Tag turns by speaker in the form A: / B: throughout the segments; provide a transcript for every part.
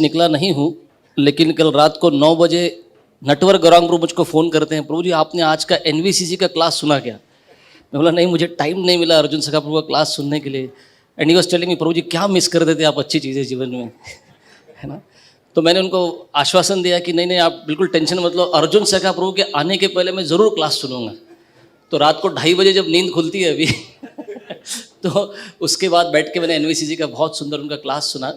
A: निकला नहीं हूँ, लेकिन कल रात को 9 बजे नटवर गौरांग प्रभु मुझको फ़ोन करते हैं, प्रभु जी आपने आज का एनवीसीसी का क्लास सुना क्या? मैं बोला नहीं, मुझे टाइम नहीं मिला अर्जुन सखा प्रभु का क्लास सुनने के लिए। And he was telling me, प्रभु जी क्या मिस कर देते आप अच्छी चीज़ें जीवन में है ना। तो मैंने उनको आश्वासन दिया कि नहीं नहीं आप बिल्कुल टेंशन मत लो, अर्जुन सखा प्रभु के आने के पहले मैं ज़रूर क्लास सुनूंगा। तो रात को 2:30 बजे जब नींद खुलती है अभी तो उसके बाद बैठ के मैंने एनवीसीसी का बहुत सुंदर उनका क्लास सुना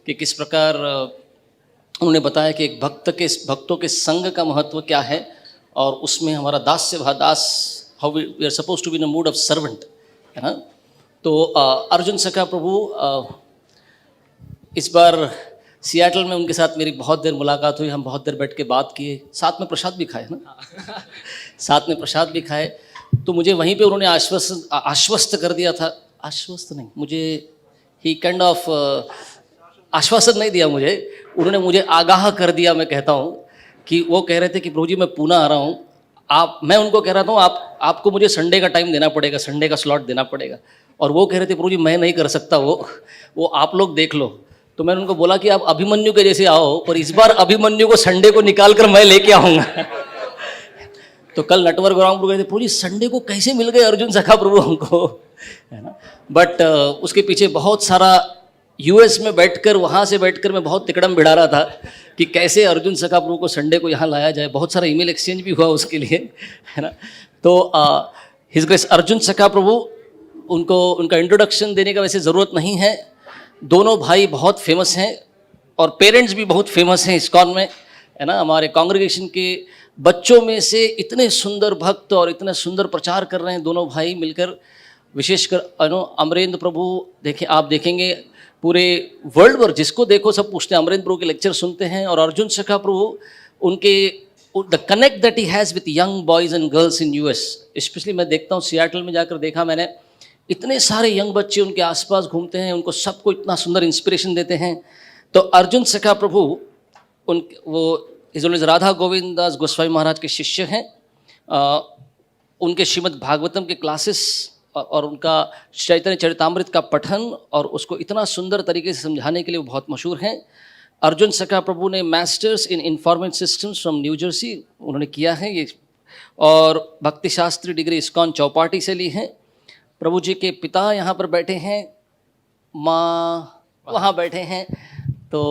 A: कि किस प्रकार उन्होंने बताया कि एक भक्तों के संग का महत्व क्या है, और उसमें हमारा दास्य भादास, how we are suppose to be in a mood of servant, है ना। तो अर्जुन सखा प्रभु इस बार सियाटल में उनके साथ मेरी बहुत देर मुलाकात हुई, हम बहुत देर बैठ के बात किए, साथ में प्रसाद भी खाए ना साथ में प्रसाद भी खाए। तो मुझे वहीं पे उन्होंने आश्वस्त कर दिया था, आश्वस्त नहीं, मुझे ही काइंड ऑफ आश्वासन नहीं दिया मुझे, उन्होंने मुझे आगाह कर दिया। मैं कहता हूँ कि वो कह रहे थे कि प्रभु जी मैं पूना आ रहा हूँ, मैं उनको कह रहा था आपको मुझे संडे का टाइम देना पड़ेगा, संडे का स्लॉट देना पड़ेगा। और वो कह रहे थे प्रभु जी मैं नहीं कर सकता, वो आप लोग देख लो। तो मैंने उनको बोला कि आप अभिमन्यु के जैसे आओ, पर इस बार अभिमन्यु को संडे को निकाल कर मैं लेके आऊँगा तो कल नटवर गौरांग प्रभु कहते प्रभु जी संडे को कैसे मिल गए अर्जुन सखा प्रभु हमको, है ना। बट उसके पीछे बहुत सारा यूएस में बैठकर, वहाँ से बैठकर मैं बहुत तिकड़म भिड़ा रहा था कि कैसे अर्जुन सखा प्रभु को संडे को यहाँ लाया जाए। बहुत सारा ईमेल एक्सचेंज भी हुआ उसके लिए, है ना। तो हिज ग्रेस अर्जुन सखा प्रभु, उनका इंट्रोडक्शन देने का वैसे ज़रूरत नहीं है। दोनों भाई बहुत फेमस हैं और पेरेंट्स भी बहुत फेमस हैं इस्कॉन में, है ना। हमारे कांग्रेगेशन के बच्चों में से इतने सुंदर भक्त और इतने सुंदर प्रचार कर रहे हैं दोनों भाई मिलकर। विशेषकर अमरेंद्र प्रभु, देखें आप देखेंगे पूरे वर्ल्ड पर जिसको देखो सब पूछते हैं, अमरेंद्र प्रभु के लेक्चर सुनते हैं। और अर्जुन सखा प्रभु, उनके the connect that he has with young boys and girls in US, specially मैं देखता हूँ सियाटल में जाकर देखा मैंने, इतने सारे यंग बच्चे उनके आसपास घूमते हैं, उनको सबको इतना सुंदर इंस्पिरेशन देते हैं। तो अर्जुन सखा प्रभु वो इज राधा गोविंद दास गोस्वामी महाराज के शिष्य हैं। उनके श्रीमद् भागवतम के क्लासेस और उनका चैतन्य चरितामृत का पठन और उसको इतना सुंदर तरीके से समझाने के लिए वो बहुत मशहूर हैं। अर्जुन सखा प्रभु ने masters in information systems from new Jersey उन्होंने किया है ये, और भक्ति शास्त्री डिग्री इस्कॉन चौपाटी से ली है। प्रभु जी के पिता यहाँ पर बैठे हैं, माँ वहाँ बैठे हैं। तो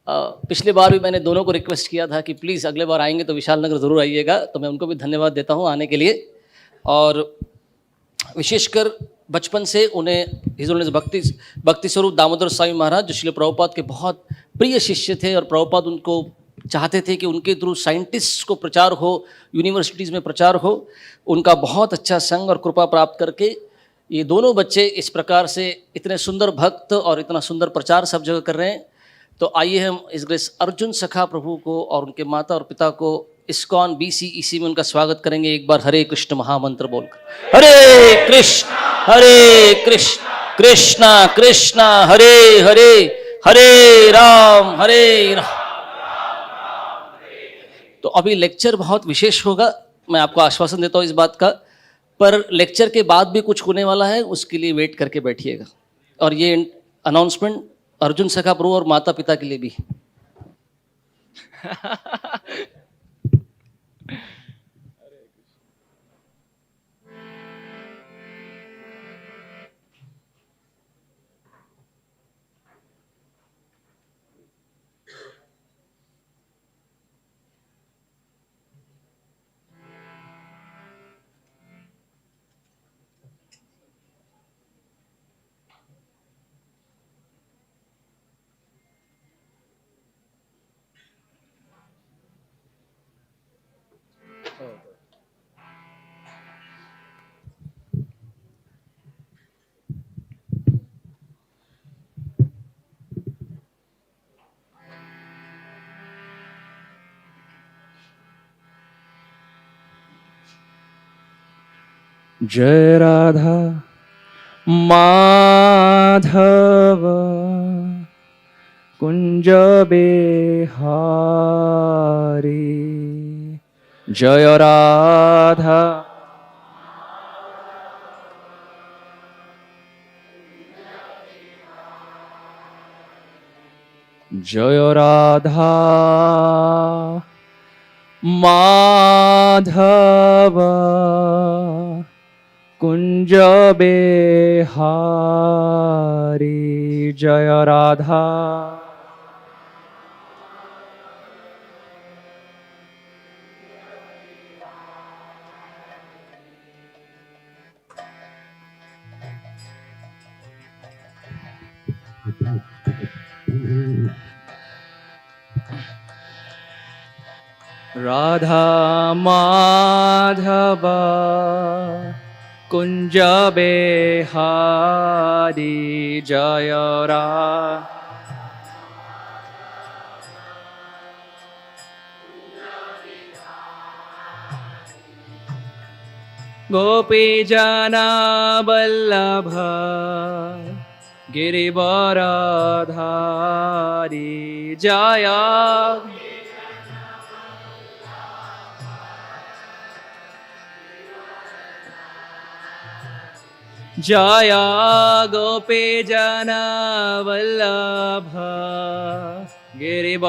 A: पिछले बार भी मैंने दोनों को रिक्वेस्ट किया था कि प्लीज़ अगले बार आएंगे तो विशाल नगर ज़रूर आइएगा, तो मैं उनको भी धन्यवाद देता हूँ आने के लिए। और विशेषकर बचपन से उन्हें भक्ति स्वरूप दामोदर स्वामी महाराज जो श्रील प्रभुपाद के बहुत प्रिय शिष्य थे, और प्रभुपाद उनको चाहते थे कि उनके थ्रू साइंटिस्ट को प्रचार हो, यूनिवर्सिटीज़ में प्रचार हो। उनका बहुत अच्छा संग और कृपा प्राप्त करके ये दोनों बच्चे इस प्रकार से इतने सुंदर भक्त और इतना सुंदर प्रचार सब जगह कर रहे हैं। तो आइए हम इस ग्रेस अर्जुन सखा प्रभु को और उनके माता और पिता को इस्कॉन BCEC में उनका स्वागत करेंगे। एक बार हरे कृष्ण महामंत्र बोलकर, हरे कृष्ण कृष्ण कृष्ण हरे हरे, हरे राम हरे राम। तो अभी लेक्चर बहुत विशेष होगा, मैं आपको आश्वासन देता हूँ इस बात का, पर लेक्चर के बाद भी कुछ होने वाला है, उसके लिए वेट करके बैठिएगा। और ये अनाउंसमेंट अर्जुन सखा प्रभु और माता पिता के लिए भी
B: जय राधा माधव कुंज बिहारी, जय राधा जय राधा माधव कुंज बिहारी जय राधा राधा माधव कुंज बिहारी जय राधा गोपी जना वल्लभ गिरिवरधारी जय जय गोपी जना वल्लभ गिरिवरधारी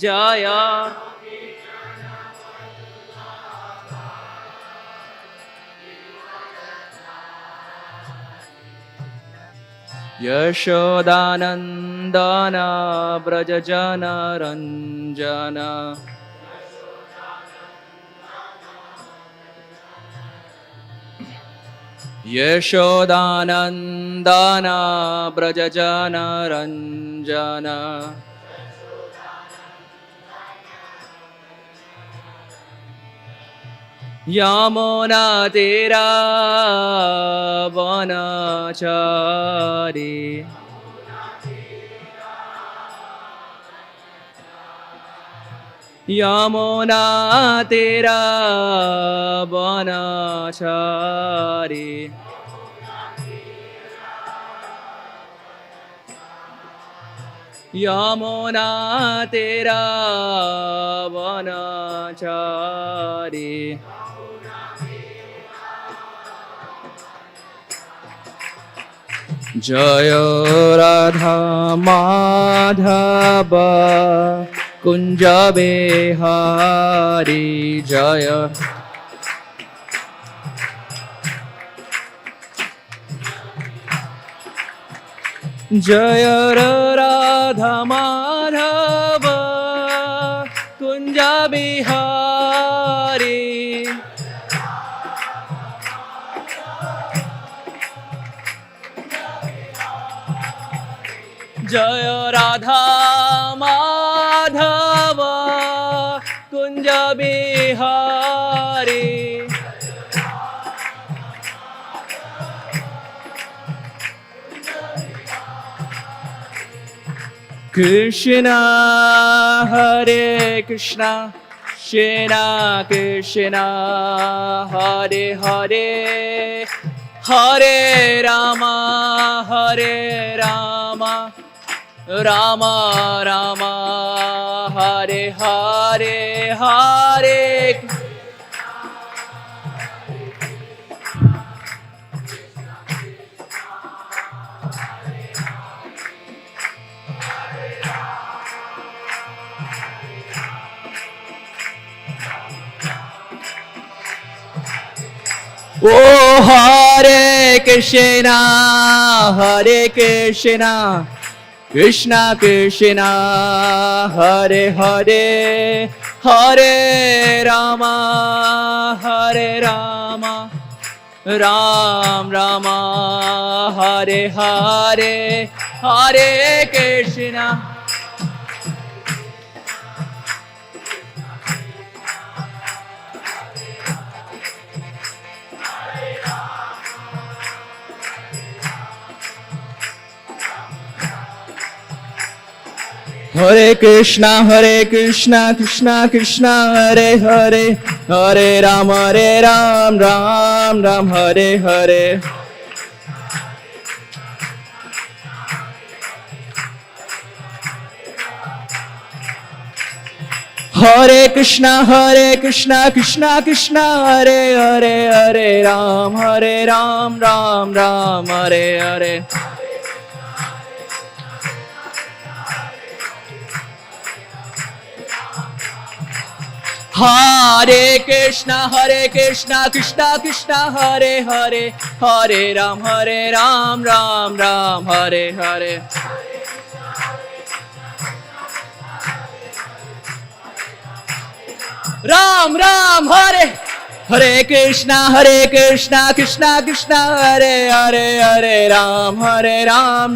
B: जय यशोदानन्दन व्रजजनरञ्जन यशोदानन्दन व्रजजनरञ्जन यमुना तेरा वनचारी यमुना तेरा वनचारी यमुना तेरा वनचारी जय राधा माधव कुंज बिहारी जय जय राधा माधव कुंज बिहारी जय राधा माधव कुंज बिहारी कृष्णा हरे कृष्णा कृष्णा कृष्णा हरे हरे हरे राम राम राम हरे हरे हरे ओ हरे कृष्णा कृष्णा कृष्णा हरे हरे हरे राम राम राम हरे हरे हरे कृष्णा हरे Krishna Krishna Krishna Hare Hare Hare Ram Ram Ram Hare Hare Hare Krishna Krishna Krishna Hare Hare Hare Ram Ram Ram Hare Hare Hare Krishna Krishna Krishna Hare Hare, Hare Ram Ram Ram Hare Hare. Ram Ram Hare Hare Krishna Krishna Krishna Hare Hare, Hare Ram Ram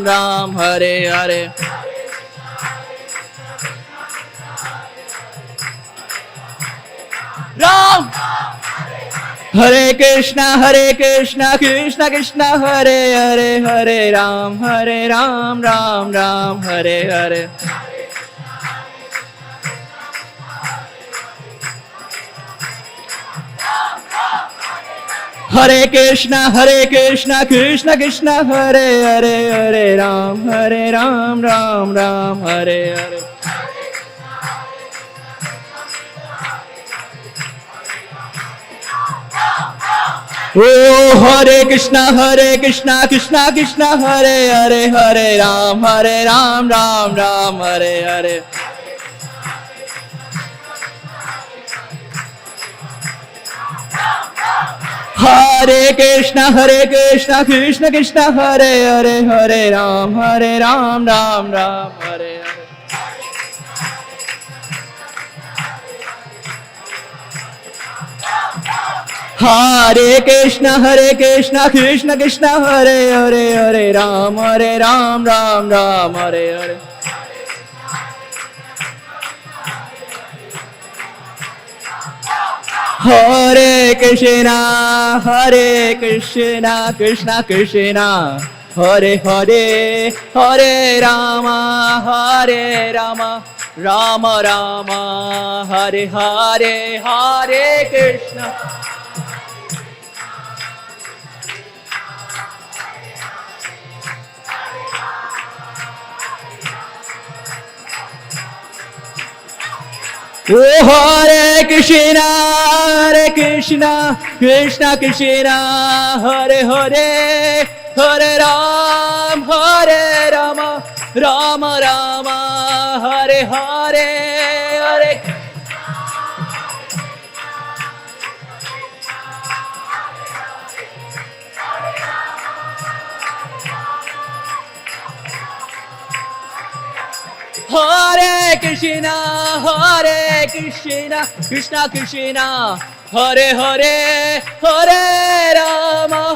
B: Ram Hare Hare. Ram Hare Krishna Krishna Krishna Hare Hare, Hare Ram Ram Ram Hare Hare. Hare Krishna Krishna Krishna Hare Hare, Hare Ram Ram Ram Hare Hare. Oh, Hare Krishna Krishna Krishna Hare Hare, Hare Ram Ram Ram Hare Hare. Hare Krishna Krishna Hare Hare, Hare Ram Ram Ram Hare Hare. Hare Krishna Krishna Hare Hare, Hare Ram Ram Ram Hare Hare. Hare Krishna Krishna Krishna Hare Hare, Hare Rama Rama Rama Hare Hare, Hare Krishna. Oh, Hare Krishna Krishna Krishna Hare Hare, Hare Rama Rama Rama Hare Hare, Hare. Hare Krishna Krishna Krishna Hare Hare, Hare Rama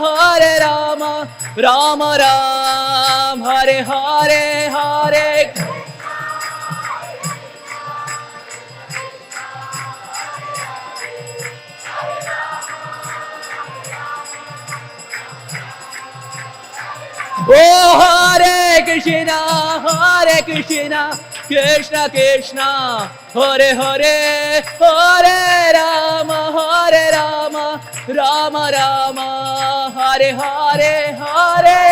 B: Rama Ram Hare Hare, Hare. Oh, Hare Krishna Krishna Krishna Hare Hare, Hare Rama Rama Rama Hare Hare, Hare.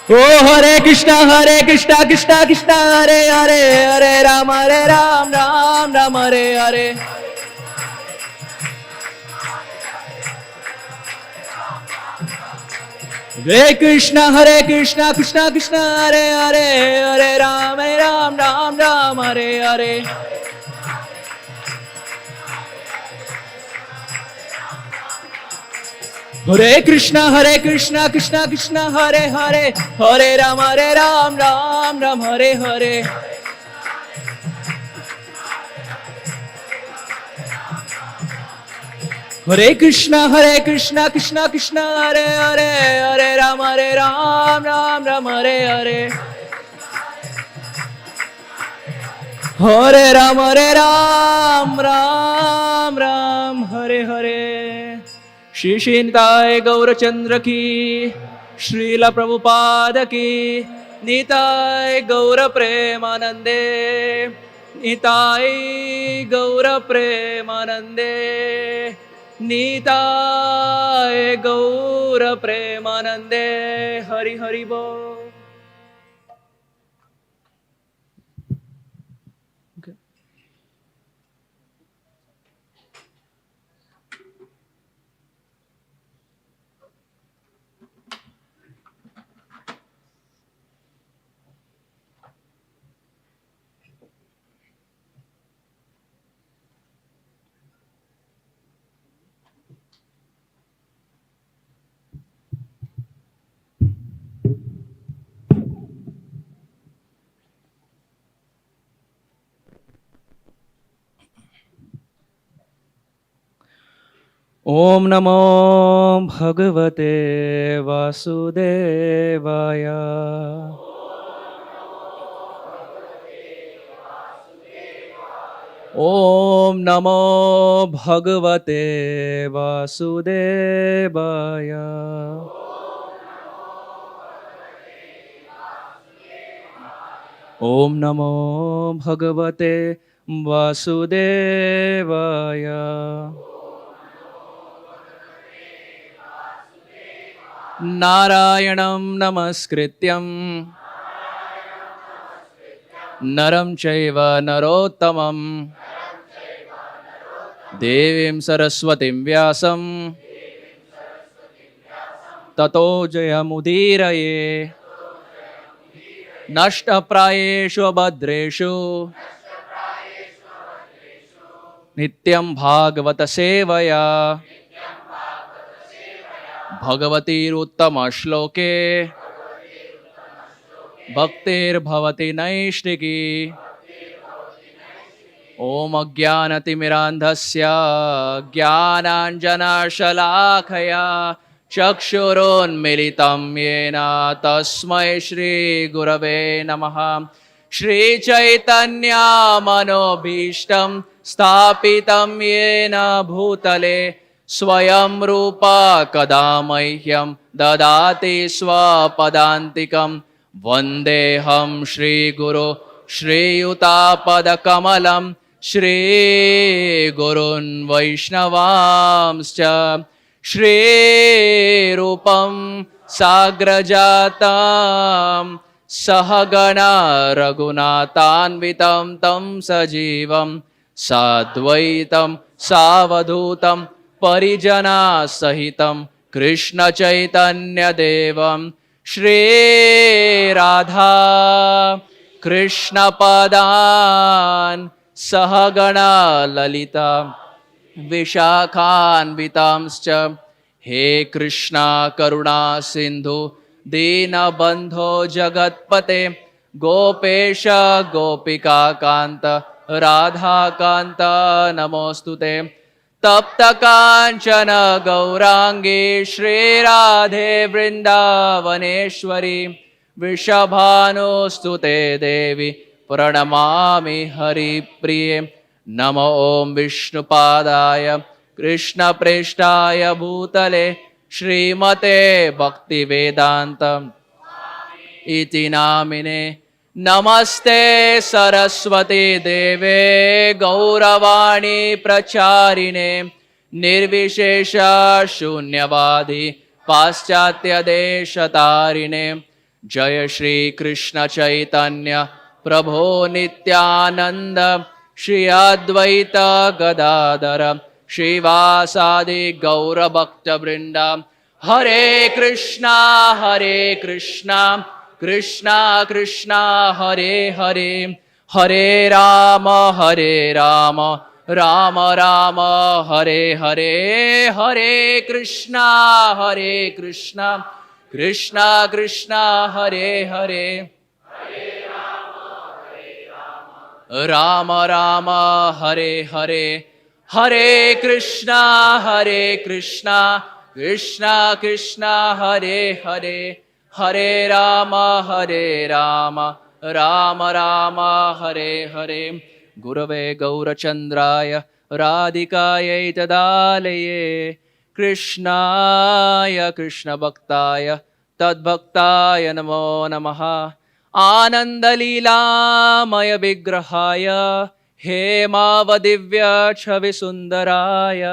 B: Oh, Hare Krishna Krishna Hare Hare, Hare Ram Ram Hare Hare. Hare Krishna Krishna Hare Hare, Hare Ram Ram Hare Hare. Hare Krishna Krishna Hare Hare, Hare Ram Ram Hare Hare. Hare Krishna Krishna Hare Hare, Hare Ram Ram Hare Hare. Hare Ram Ram Hare Hare. Shri Nitai Gaurachandra ki, Srila Prabhupada ki, Nitai Gaura Premanande, Nitai Gaura Premanande, Nitai Gaura Premanande. Hari Hari Bol. ओम नमो भगवते वासुदेवाय। ओम नमो भगवते वासुदेवाय। ओम नमो भगवते वासुदेवाय। नारायणं नमस्कृत्यं नरं चैव नरोत्तमं देवीं सरस्वतीं व्यासं ततो जयमुदीरये। नष्टप्रायेषु भद्रेषु नित्यं भागवत सेवया भगवतीरुत्तमश्लोके भक्तिर्भवति नैष्टिकी। ॐ अज्ञानतिमिरान्धस्य ज्ञानाञ्जनशलाखया चक्षुरोन्मिलितं येन तस्मै श्रीगुरवे नमः। श्रीचैतन्यमनोभीष्टं स्थापितं येन भूतले स्वयं रूपा कदा मह्यं ददाति स्वपदान्तिकं। वन्देऽहं श्रीगुरो श्रीयुतापदकमलं श्रीगुरुन् वैष्णवांश्च। श्रीरूपं साग्रजातं सहगणा रघुनाथान्वितं तं सजीवं साद्वैतं सावधूतं परिजनसहितं कृष्णचैतन्यदेवं श्रीराधा कृष्णपदान् सहगणा ललिता विशाखान्वितांश्च। हे कृष्णा करुणा सिन्धु दीनबन्धो जगत्पते गोपेश गोपिकान्त राधाकान्त नमोऽस्तुते। तप्त कांचन गौरांगी श्रीराधे वृंदावनेश्वरी वृषभानुस्तुते देवी प्रणमामि हरिप्रिये। नमो ओं विष्णुपादाय कृष्णप्रेष्ठाय भूतले श्रीमते भक्तिवेदांत इति नामिने। नमस्ते सरस्वती देवे गौरवाणी प्रचारिणे निर्विशेष शून्यवादी पाश्चात्य देशतारिणे। जय श्री कृष्ण चैतन्य प्रभो नित्यानंद श्री अद्वैत गदाधर श्रीवासादि गौरभक्त वृंद। हरे कृष्णा कृष्णा कृष्णा हरे हरे हरे राम राम राम हरे हरे। हरे कृष्णा कृष्णा कृष्णा हरे हरे राम राम हरे हरे। हरे कृष्णा कृष्णा कृष्णा हरे हरे हरे राम राम राम हरे हरे। गुरवे गौरचन्द्राय राधिकायै तदालये कृष्णाय कृष्णभक्ताय तद्भक्ताय नमो नमः। आनन्दलीलामय विग्रहाय हेमावदिव्य छविसुन्दराय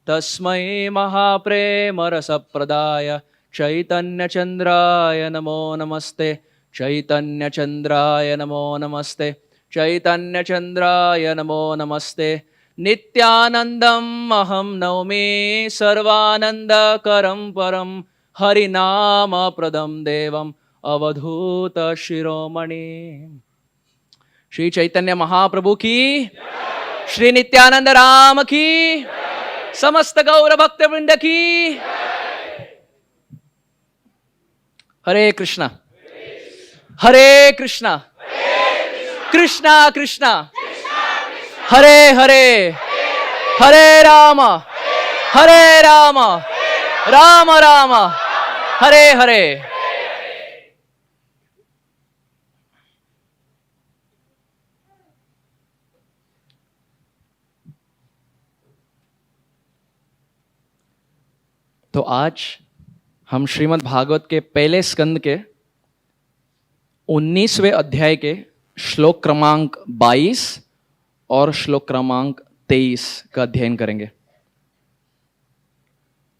B: तस्मै महाप्रेमरसप्रदाय चैतन्यचन्द्राय नमो नमस्ते। चैतन्यचन्द्राय नमो नमस्ते। चैतन्यचन्द्राय नमो नमस्ते। नित्यानन्दम् अहं नौमि सर्वानन्दकरं परं हरिनामप्रदं देवम् अवधूत शिरोमणि। श्री चैतन्य महाप्रभु की, श्री नित्यानंद राम की, समस्त गौर भक्त वृंद की। हरे कृष्णा कृष्णा कृष्णा हरे हरे हरे राम हरे राम राम राम हरे हरे। तो आज हम श्रीमद् भागवत के पहले स्कंद के 19वें अध्याय के श्लोक क्रमांक 22 और श्लोक क्रमांक 23 का अध्ययन करेंगे।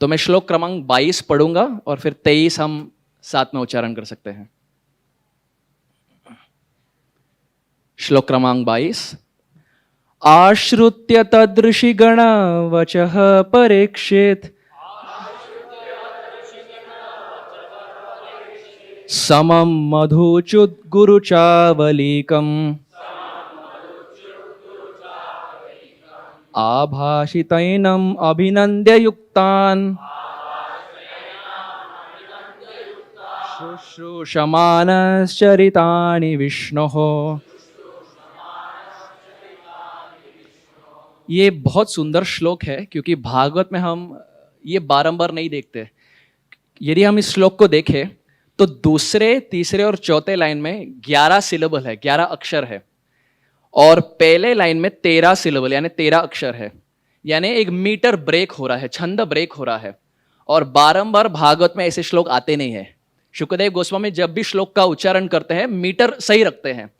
B: तो मैं श्लोक क्रमांक 22 पढ़ूंगा और फिर 23 हम साथ में उच्चारण कर सकते हैं। श्लोक क्रमांक 22। आश्रुत्य तदृषिगण वचः परीक्षित समं मधुच्युद्गुरुचावलीकम् आभाषितैनम् अभिनन्द्य युक्तान् शुश्रूषमानश्चरितानि विष्णोः। ये बहुत सुंदर श्लोक है क्योंकि भागवत में हम ये बारंबार नहीं देखते। यदि हम इस श्लोक को देखें तो दूसरे, तीसरे और चौथे लाइन में 11 सिलेबल है, 11 अक्षर है, और पहले लाइन में 13 सिलेबल यानी 13 अक्षर है। यानी एक मीटर ब्रेक हो रहा है, छंद ब्रेक हो रहा है। और बारंबार भागवत में ऐसे श्लोक आते नहीं है। शुकदेव गोस्वामी जब भी श्लोक का उच्चारण करते हैं मीटर सही रखते हैं,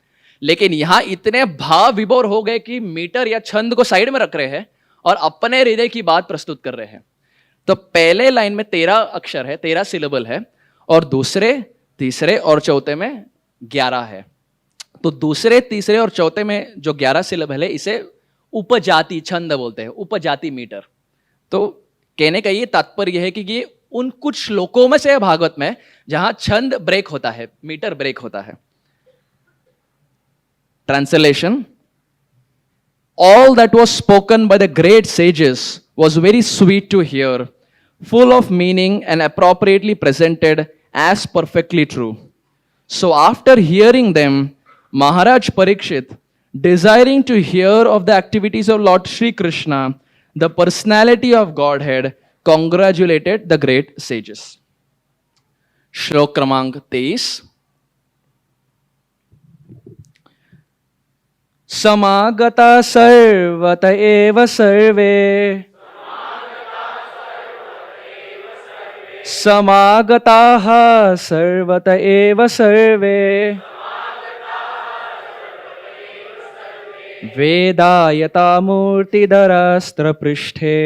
B: लेकिन यहां इतने भाव विभोर हो गए कि मीटर या छंद को साइड में रख रहे हैं और अपने हृदय की बात प्रस्तुत कर रहे हैं। तो पहले लाइन में 13 अक्षर है, 13 सिलेबल है, और दूसरे, तीसरे और चौथे में 11 है। तो दूसरे, तीसरे और चौथे में जो 11 सिलेबल है इसे उपजाति छंद बोलते हैं, उपजाति मीटर। तो कहने का ये तात्पर्य है कि ये उन कुछ श्लोकों में से है भागवत में जहां छंद ब्रेक होता है, मीटर ब्रेक होता है। Translation. All that was spoken by the great sages was very sweet to hear, full of meaning and appropriately presented as perfectly true. So after hearing them, Maharaj Parikshit, desiring to hear of the activities of Lord Shri Krishna, the personality of Godhead, congratulated the great sages. श्लोक क्रमांक 23। समागता सर्वत एव सर्वे समागताः सर्वत एव सर्वे वेदायता मूर्तिधरास्त्रपृष्ठे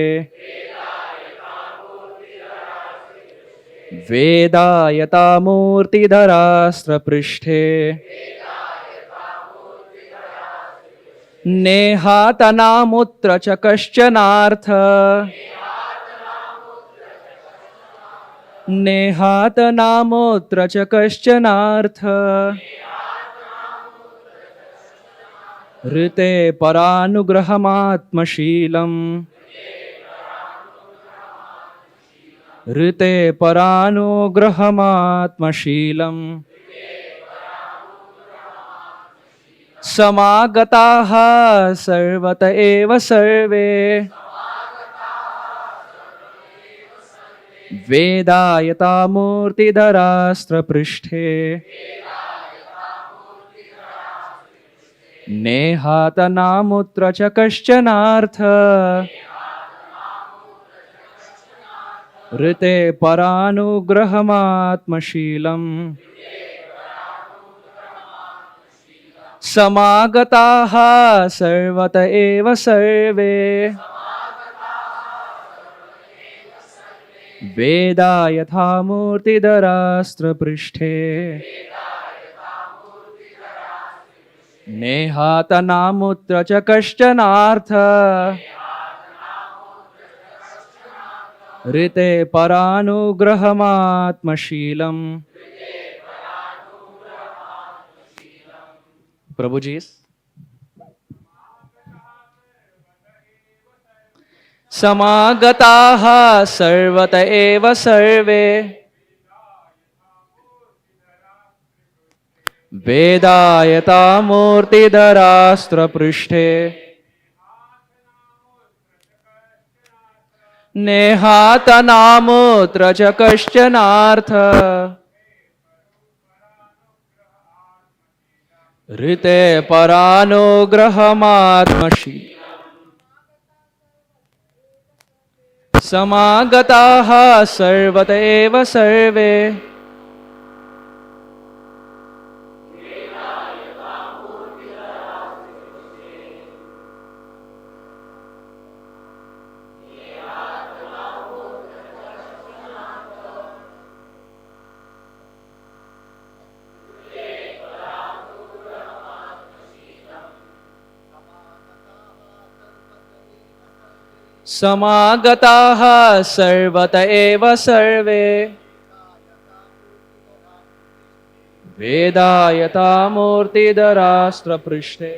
B: वेदायता मूर्तिधरास्त्रपृष्ठे नेहातनामुत्र च कश्चनार्थ नेहातनामुत्र च कश्चनार्थ ऋते परानुग्रहमात्मशीलम् ऋते परानुग्रहमात्मशीलम् समागताः सर्वत एव सर्वे वेदायता मूर्तिधरास्त्रपृष्ठे नेहातनामुत्र च कश्चनार्थ ऋते परानुग्रहमात्मशीलम् समागताः सर्वत एव सर्वे वेदायथा मूर्तिधरास्त्रपृष्ठे नेहातनामुत्र च कश्चनार्थ ऋते परानुग्रहमात्मशीलम्। प्रभु जी। समागताः सर्वत एव सर्वे वेदायता मूर्तिधरास्त्रपृष्ठे नेहातनामूत्र च कश्चनार्थ ऋते परानुग्रहमात्मशी समागताः सर्वत एव सर्वे समागताः सर्वत एव सर्वे वेदायतामूर्तिधरास्त्रपृष्ठे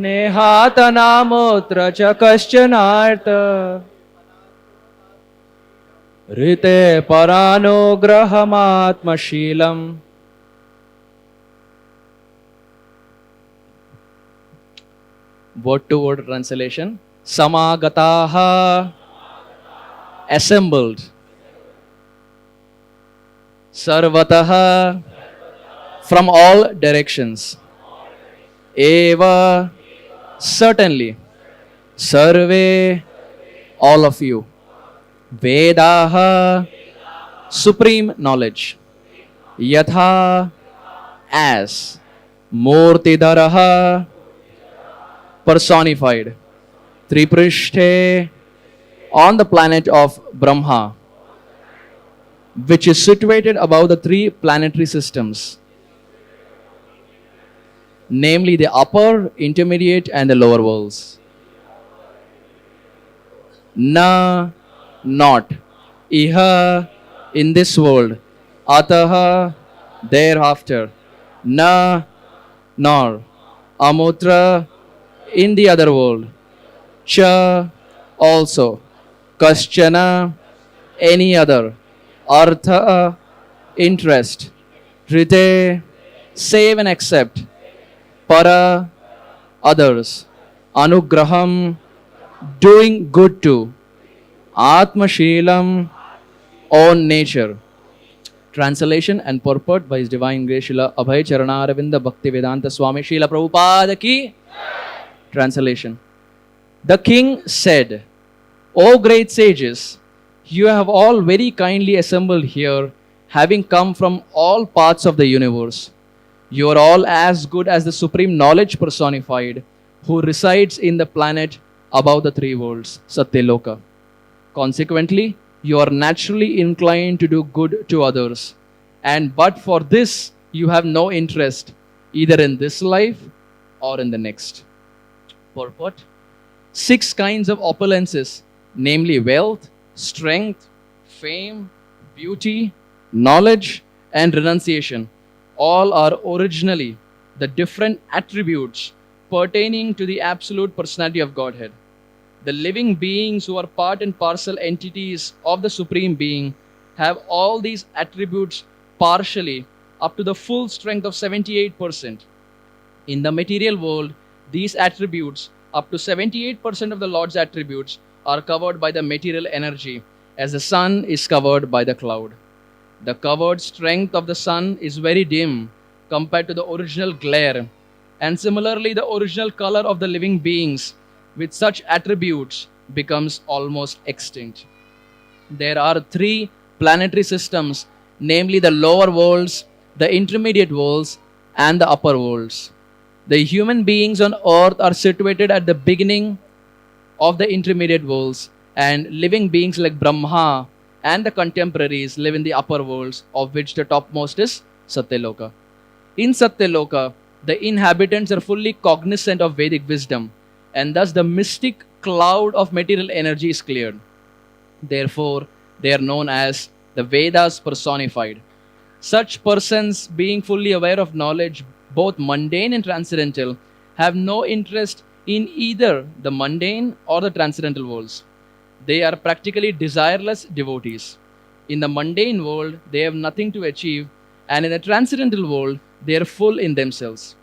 B: नेहातनामूत्र च कश्चनार्थ ऋते परानुग्रहमात्मशीलम् word to word translation. Samagataha, assembled. Sarvataha, from all directions. Eva, certainly. Sarve, all of you. Vedaha, supreme knowledge. Yatha, as. Murtidharaha, personified. Triprishte, on the planet of Brahma, which is situated above the three planetary systems, namely the upper, intermediate, and the lower worlds. Na, not. Iha, in this world. Ataha, thereafter. Na, nor. Amutra, in the other world. Cha, also. Kaschana, any other. Artha, interest. Rite, save and accept. Para, others. Anugraham, doing good to. Atmashilam, own nature. Translation and purport by His Divine Grace Srila Abhay Charana Bhakti Vedanta Swami Srila Prabhupada ki. Translation. The king said, O great sages, you have all very kindly assembled here, having come from all parts of the universe. You are all as good as the supreme knowledge personified, who resides in the planet above the three worlds, Satyaloka. Consequently, you are naturally inclined to do good to others. And but for this, you have no interest, either in this life or in the next. Purport: 6 kinds of opulences, namely wealth, strength, fame, beauty, knowledge, and renunciation, all are originally the different attributes pertaining to the absolute personality of Godhead. The living beings who are part and parcel entities of the Supreme Being have all these attributes partially up to the full strength of 78%. In the material world, these attributes, up to 78% of the Lord's attributes, are covered by the material energy, as the sun is covered by the cloud. The covered strength of the sun is very dim compared to the original glare, and similarly, the original color of the living beings with such attributes becomes almost extinct. There are 3 planetary systems, namely the lower worlds, the intermediate worlds, and the upper worlds. The human beings on earth are situated at the beginning of the intermediate worlds, and living beings like Brahma and the contemporaries live in the upper worlds, of which the topmost is Satyaloka. In Satyaloka, the inhabitants are fully cognizant of Vedic wisdom, and thus the mystic cloud of material energy is cleared. Therefore, they are known as the Vedas personified. Such persons, being fully aware of knowledge, both mundane and transcendental, have no interest in either the mundane or the transcendental worlds. They are practically desireless devotees. In the mundane world, they have nothing to achieve, and in the transcendental world, they are full in themselves.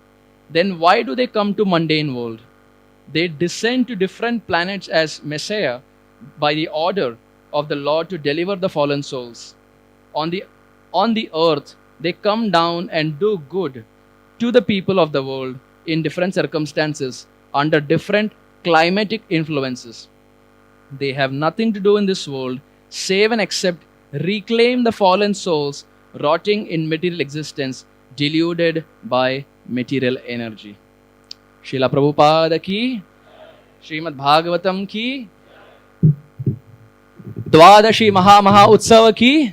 B: Then why do they come to mundane world? they descend to different planets as Messiah by the order of the Lord to deliver the fallen souls. On the earth, they come down and do good to the people of the world in different circumstances, under different climatic influences. They have nothing to do in this world save and except reclaim the fallen souls rotting in material existence, deluded by material energy. Srila Prabhupada की, श्रीमद् भागवतम की, द्वादशी महा उत्सव की।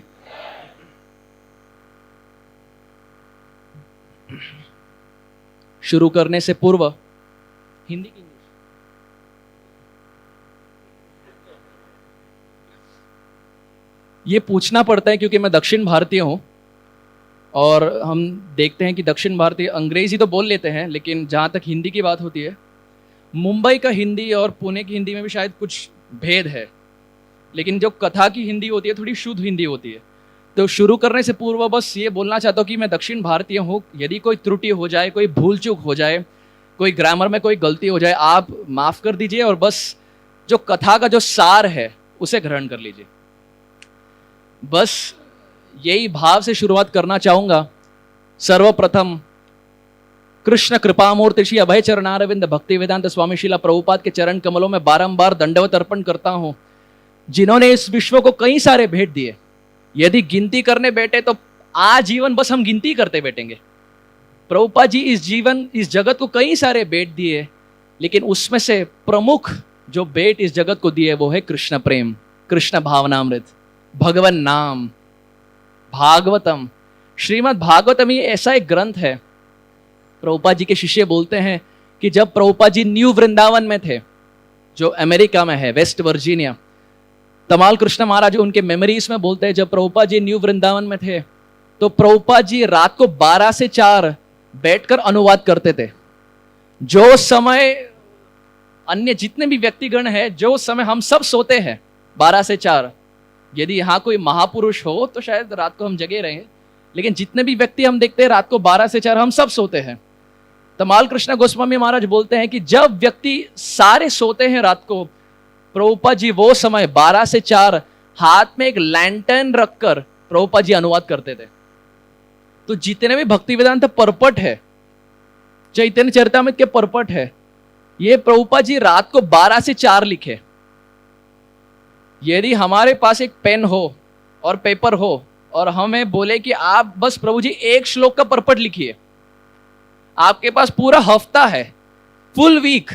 B: शुरू करने से पूर्व हिंदी की ये पूछना पड़ता है क्योंकि मैं दक्षिण भारतीय हूं और हम देखते हैं कि दक्षिण भारतीय अंग्रेजी तो बोल लेते हैं, लेकिन जहाँ तक हिंदी की बात होती है, मुंबई का हिंदी और पुणे की हिंदी में भी शायद कुछ भेद है, लेकिन जो कथा की हिंदी होती है थोड़ी शुद्ध हिंदी होती है। तो शुरू करने से पूर्व बस ये बोलना चाहता हूँ कि मैं दक्षिण भारतीय हूँ। यदि कोई त्रुटि हो जाए, कोई भूल चूक हो जाए, कोई ग्रामर में कोई गलती हो जाए, आप माफ़ कर दीजिए और बस जो कथा का जो सार है उसे ग्रहण कर लीजिए। बस यही भाव से शुरुआत करना चाहूँगा। सर्वप्रथम कृष्ण कृपामूर्ति श्री अभय चरणारविंद भक्ति वेदांत स्वामी श्रीला प्रभुपाद के चरण कमलों में बारंबार दंडवत अर्पण करता हूँ, जिन्होंने इस विश्व को कई सारे भेंट दिए। यदि गिनती करने बैठे तो आजीवन बस हम गिनती करते बैठेंगे। प्रभुपाद जी इस जगत को कई सारे भेंट दिए, लेकिन उसमें से प्रमुख जो भेंट इस जगत को दिए वो है कृष्ण प्रेम, कृष्ण भावनामृत, भगवन नाम, भागवतम। श्रीमद् भागवतम ये ऐसा एक ग्रंथ है। प्रभुपाद जी के शिष्य बोलते हैं कि जब प्रभुपाद जी न्यू वृंदावन में थे, जो अमेरिका में है, वेस्ट वर्जीनिया, तमाल कृष्ण महाराज उनके मेमोरीज में बोलते हैं जब प्रभुपाद जी न्यू वृंदावन में थे तो प्रभुपाद जी रात को 12 से 4 बैठकर अनुवाद करते थे। जो समय अन्य जितने भी व्यक्तिगण हैं, जो समय हम सब सोते हैं 12 से 4, यदि यहाँ कोई महापुरुष हो तो शायद रात को हम जगे रहें, लेकिन जितने भी व्यक्ति हम देखते हैं रात को 12 से 4 हम सब सोते हैं। तमाल कृष्ण गोस्वामी महाराज बोलते हैं कि जब व्यक्ति सारे सोते हैं रात को, प्रभुपाद जी वो समय 12 से 4 हाथ में एक लैंटर्न रखकर प्रभुपाद जी अनुवाद करते थे। तो जितने भी भक्ति वेदांत परपट है, चैतन्य चरितामृत के परपट है, ये प्रभुपाद जी रात को 12 से 4 लिखे। यदि हमारे पास एक पेन हो और पेपर हो और हमें बोले कि आप बस प्रभु जी एक श्लोक का परपट लिखिए, आपके पास पूरा हफ्ता है, फुल वीक,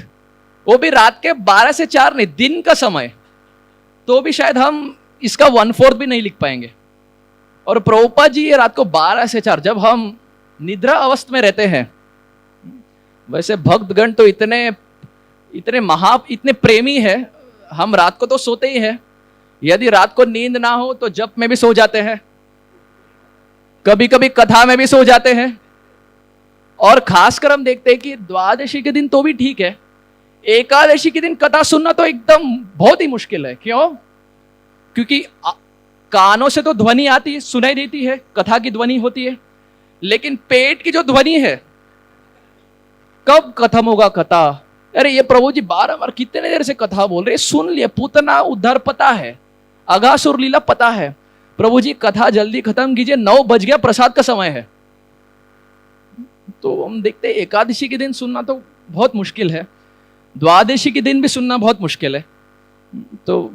B: वो भी रात के 12 से 4 नहीं, दिन का समय, तो भी शायद हम इसका 1/4 भी नहीं लिख पाएंगे। और प्रभुपाद जी ये रात को 12 से 4, जब हम निद्रा अवस्था में रहते हैं, वैसे भक्तगण तो इतने प्रेमी है, हम रात को तो सोते ही हैं। यदि रात को नींद ना हो तो जप में भी सो जाते हैं, कभी कभी कथा में भी सो जाते हैं। और खासकर हम देखते हैं कि द्वादशी के दिन तो भी ठीक है, एकादशी के दिन कथा सुनना तो एकदम बहुत ही मुश्किल है। क्यों? क्योंकि कानों से तो ध्वनि आती है, सुनाई देती है, कथा की ध्वनि होती है, लेकिन पेट की जो ध्वनि है, कब खत्म होगा कथा? अरे ये प्रभु जी 12 बार कितने देर से कथा बोल रहे, सुन लिया, पूतना उद्धार पता है, अघासुर लीला पता है, प्रभु जी कथा जल्दी खत्म कीजिए, 9 बज गया, प्रसाद का समय है। तो हम देखते हैं एकादशी के दिन सुनना तो बहुत मुश्किल है, द्वादशी के दिन भी सुनना बहुत मुश्किल है। तो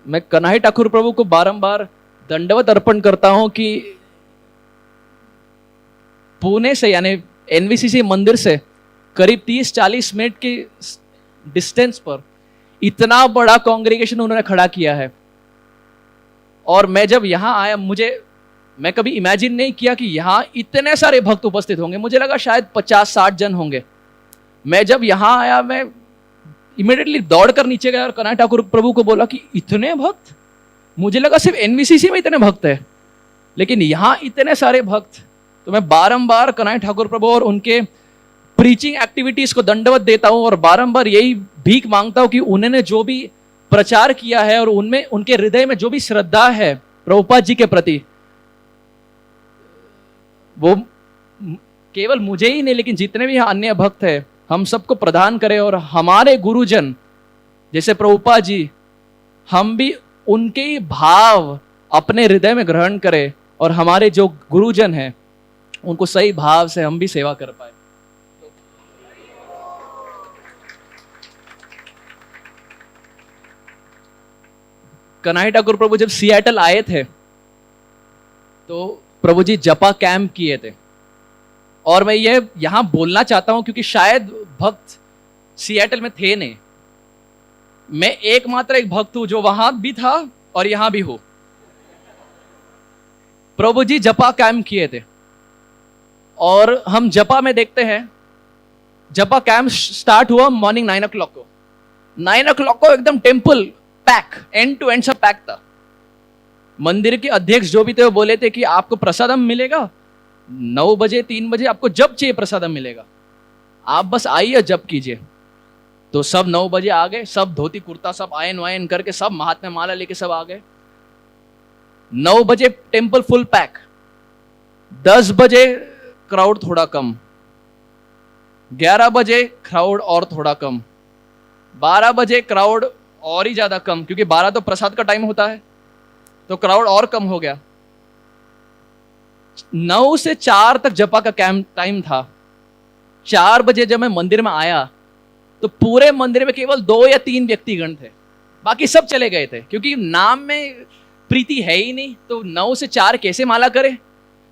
B: मैं कन्हैया ठाकुर प्रभु को बारंबार दंडवत अर्पण करता हूं कि पुणे से यानी एनवीसीसी मंदिर से करीब 30-40 मिनट के डिस्टेंस पर इतना बड़ा कांग्रेगेशन उन्होंने खड़ा किया है। और मैं जब यहाँ आया, मैं कभी इमेजिन नहीं किया कि यहाँ इतने सारे भक्त उपस्थित होंगे। मुझे लगा शायद 50-60 जन होंगे। मैं जब यहाँ आया, मैं इमीडिएटली दौड़कर नीचे गया और कन्हैया ठाकुर प्रभु को बोला कि इतने भक्त, मुझे लगा सिर्फ एनवीसीसी में इतने भक्त है, लेकिन यहाँ इतने सारे भक्त। तो मैं बारंबार कन्हैया ठाकुर प्रभु और उनके प्रीचिंग एक्टिविटीज को दंडवत देता हूँ और बारंबार यही भीख मांगता हूँ कि उन्होंने जो भी प्रचार किया है और उनमें उनके हृदय में जो भी श्रद्धा है प्रभुपाद जी के प्रति, वो केवल मुझे ही नहीं लेकिन जितने भी अन्य भक्त हैं हम सबको प्रदान करे और हमारे गुरुजन जैसे प्रभुपाद जी, हम भी उनके ही भाव अपने हृदय में ग्रहण करें और हमारे जो गुरुजन हैं उनको सही भाव से हम भी सेवा कर पाए। कन्हैया ठाकुर प्रभु जब सिएटल आए थे तो प्रभु जी जपा कैंप किए थे, और मैं ये यहां बोलना चाहता हूं क्योंकि शायद भक्त सिएटल में थे नहीं। मैं एकमात्र एक भक्त हूं जो वहां भी था और यहां भी हूं। प्रभु जी जपा कैंप किए थे और हम जपा में देखते हैं, जपा कैंप स्टार्ट हुआ मॉर्निंग 9 o'clock को। 9 o'clock को एकदम temple pack, end to end सब पैक था। मंदिर के अध्यक्ष जो भी थे वो बोले थे कि आपको प्रसादम मिलेगा 9 बजे 3 बजे, आपको जब चाहिए प्रसादम मिलेगा, आप बस आइए जब कीजिए। तो सब 9 बजे आ गए, सब धोती कुर्ता सब आयन वायन करके सब हाथ में माला लेके सब आ गए। 9 बजे टेम्पल फुल पैक, 10 बजे क्राउड थोड़ा कम, 11 बजे क्राउड और थोड़ा कम, 12 बजे क्राउड और ही ज्यादा कम, क्योंकि 12 तो प्रसाद का टाइम होता है तो क्राउड और कम हो गया। 9 से 4 तक जपा का कैंप टाइम था। 4 बजे जब मैं मंदिर में आया तो पूरे मंदिर में केवल 2 या 3 व्यक्तिगण थे, बाकी सब चले गए थे, क्योंकि नाम में प्रीति है ही नहीं। तो 9 से 4 कैसे माला करे?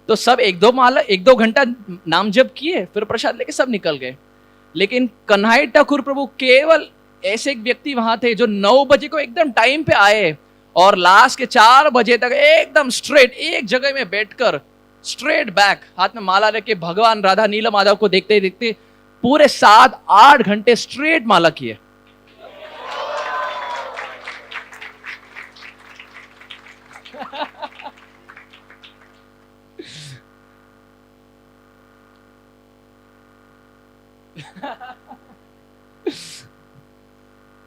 B: तो सब 1-2 घंटा नाम जप किए, फिर प्रसाद लेके सब निकल गए। लेकिन कन्हैया ठाकुर प्रभु केवल ऐसे एक व्यक्ति वहां थे जो 9 बजे को एकदम टाइम पे आए और लास्ट के 4 बजे तक एकदम स्ट्रेट एक जगह में बैठकर स्ट्रेट बैक हाथ में माला लेके भगवान राधा नील माधव को देखते देखते पूरे 7-8 घंटे स्ट्रेट माला किए।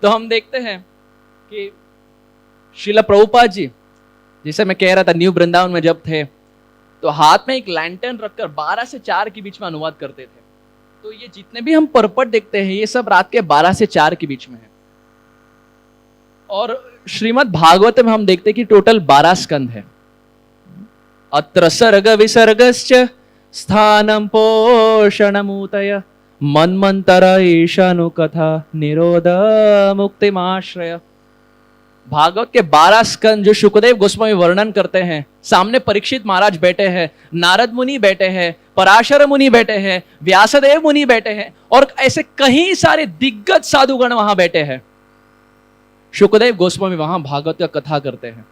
B: तो हम देखते हैं कि श्रीला प्रभुपाद जी, जैसे मैं कह रहा था न्यू वृंदावन में जब थे तो हाथ में एक लैंटर्न रखकर 12 से 4 के बीच में अनुवाद करते थे। तो ये जितने भी हम परपट देखते हैं ये सब रात के 12 से 4 के बीच में है। और श्रीमद् भागवत में हम देखते हैं कि टोटल 12 स्कंद है। अत्र सर्ग विसर्गश्च स्थानम पोषणमूतय मन्मंतर ईशानु कथा निरोध मुक्तिमाश्रय। भागवत के 12 स्कंद जो शुकदेव गोस्वामी वर्णन करते हैं, सामने परीक्षित महाराज बैठे हैं, नारद मुनि बैठे हैं, पराशर मुनि बैठे हैं, व्यासदेव मुनि बैठे हैं और ऐसे कई सारे दिग्गज साधुगण वहां बैठे हैं। शुकदेव गोस्वामी वहां भागवत का कथा करते हैं।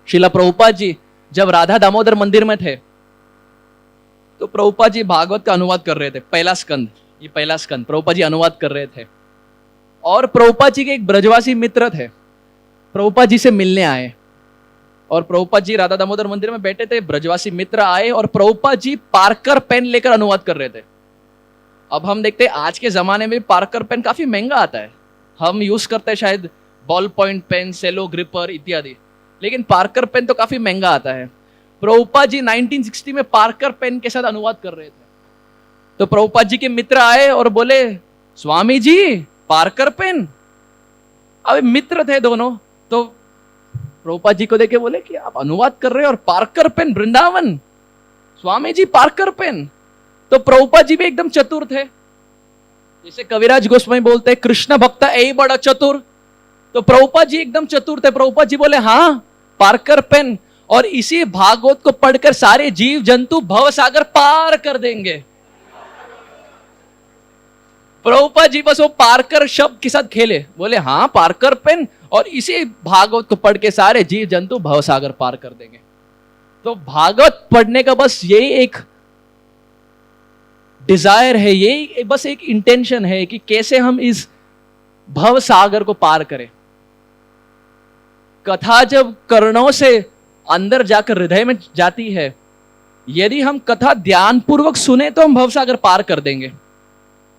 B: श्रीला प्रभुपाद जी जब राधा दामोदर मंदिर में थे तो प्रभुपाद जी भागवत का अनुवाद कर रहे थे। पहला स्कंद, ये पहला स्कंद प्रभुपाद जी अनुवाद कर रहे थे और प्रभुपाद जी के एक ब्रजवासी मित्र थे, प्रभुपाद जी से मिलने आए और प्रभुपाद जी राधा दामोदर मंदिर में बैठे थे। ब्रजवासी मित्र आए और प्रभुपाद जी पार्कर पेन लेकर अनुवाद कर रहे थे। अब हम देखते हैं आज के जमाने में पार्कर पेन काफी महंगा आता है, हम यूज करते हैं शायद बॉल पॉइंट पेन, सेलो ग्रिपर इत्यादि, लेकिन पार्कर पेन तो काफी महंगा आता है। प्रभुपाद जी 1960 में पार्कर पेन के साथ अनुवाद कर रहे थे। तो प्रभुपाद जी के मित्र आए और बोले, स्वामी जी पार्कर पेन। अब मित्र थे दोनों, तो प्रभुपाद जी को देखे बोले कि आप अनुवाद कर रहे हो और Parker pen Vrindavan, Swami ji Parker pen. तो प्रभुपाद जी भी एकदम चतुर थे, जैसे कविराज गोस्वामी बोलते हैं कृष्ण भक्त ऐ बड़ा चतुर। तो प्रभुपाद जी एकदम चतुर थे। प्रभुपाद जी बोले हाँ पार्कर पेन, और इसी भागवत को पढ़कर सारे जीव जंतु भव सागर पार कर देंगे। प्रभुपाद जी बस वो पार्कर शब्द के साथ खेले, बोले हाँ पार्कर पेन, और इसी भागवत को पढ़ के सारे जीव जंतु भव सागर पार कर देंगे। तो भागवत पढ़ने का बस यही एक डिजायर है, यही बस एक इंटेंशन है कि कैसे हम इस भव सागर को पार करें। कथा जब कर्णों से अंदर जाकर हृदय में जाती है, यदि हम कथा ध्यान पूर्वक सुने तो हम भव सागर पार कर देंगे।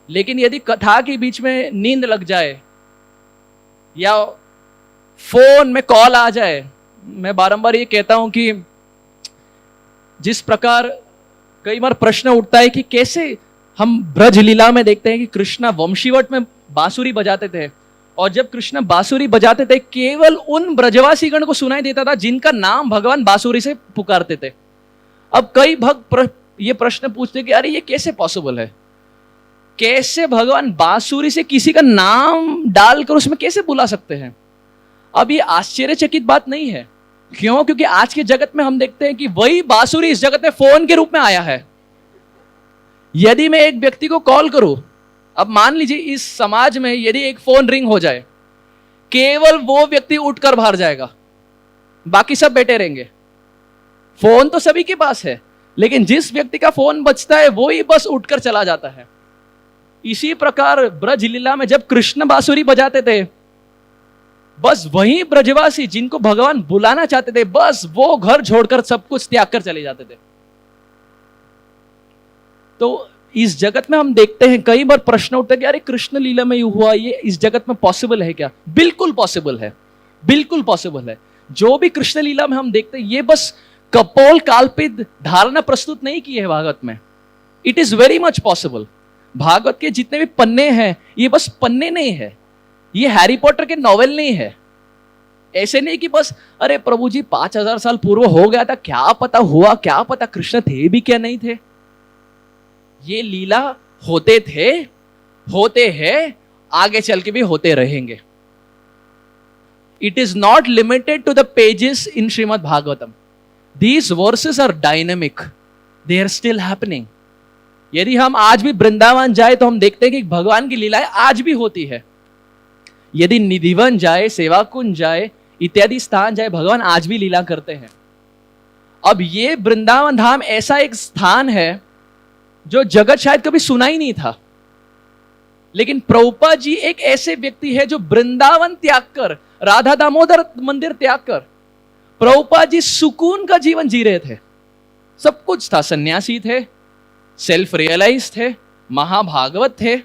B: लेकिन यदि कथा के बीच में नींद लग जाए या फोन में कॉल आ जाए, मैं बारंबार ये कहता हूं कि जिस प्रकार कई बार प्रश्न उठता है कि कैसे हम ब्रज लीला में देखते हैं कि कृष्णा वंशीवट में बांसुरी बजाते थे, और जब कृष्ण बांसुरी बजाते थे केवल उन ब्रजवासी गण को सुनाई देता था जिनका नाम भगवान बांसुरी से पुकारते थे। अब कई भक्त ये प्रश्न पूछते कि अरे ये कैसे पॉसिबल है, कैसे भगवान बांसुरी से किसी का नाम डालकर उसमें कैसे बुला सकते हैं। अब ये आश्चर्यचकित बात नहीं है। क्यों? क्योंकि आज के जगत में हम देखते हैं कि वही बांसुरी इस जगत में फोन के रूप में आया है। यदि मैं एक व्यक्ति को कॉल करूं, अब मान लीजिए इस समाज में यदि एक फोन रिंग हो जाए, केवल वो व्यक्ति उठकर बाहर जाएगा, बाकी सब बैठे रहेंगे। फोन तो सभी के पास है, लेकिन जिस व्यक्ति का फोन बजता है वो ही बस उठकर चला जाता है। इसी प्रकार ब्रज लीला में जब कृष्ण बांसुरी बजाते थे, बस वही ब्रजवासी जिनको भगवान बुलाना चाहते थे, बस वो घर छोड़कर सब कुछ त्याग कर चले जाते थे। तो इस जगत में हम देखते हैं कई बार प्रश्न उठता है कि अरे कृष्ण लीला में हुआ, ये इस जगत में पॉसिबल है क्या? बिल्कुल पॉसिबल है, बिल्कुल पॉसिबल है। जो भी कृष्ण लीला में हम देखते हैं ये बस कपोल काल्पित धारणा प्रस्तुत नहीं की है भागवत में। It is very much possible. Bhagavat के जितने भी पन्ने हैं ये बस पन्ने नहीं है, ये हैरी पॉटर के नॉवेल नहीं है। ऐसे नहीं कि बस अरे प्रभु जी 5000 साल पूर्व हो गया था, क्या पता हुआ, क्या पता कृष्ण थे भी क्या नहीं थे। ये लीला होते थे, होते हैं, आगे चल के भी होते रहेंगे। It is not limited to the pages in Srimad Bhagavatam. These verses are dynamic, they are still happening. यदि हम आज भी वृंदावन जाए तो हम देखते हैं कि भगवान की लीलाएं आज भी होती है। यदि निधिवन जाए, सेवा कुंज जाए, इत्यादि स्थान जाए, भगवान आज भी लीला करते हैं। अब ये वृंदावन धाम ऐसा एक स्थान है जो जगत शायद कभी सुना ही नहीं था, लेकिन प्रभुपाद जी एक ऐसे व्यक्ति है जो वृंदावन त्याग कर, राधा दामोदर मंदिर त्याग कर, प्रभुपाद जी सुकून का जीवन जी रहे थे। सब कुछ था, सन्यासी थे, सेल्फ रियलाइज थे, महाभागवत थे।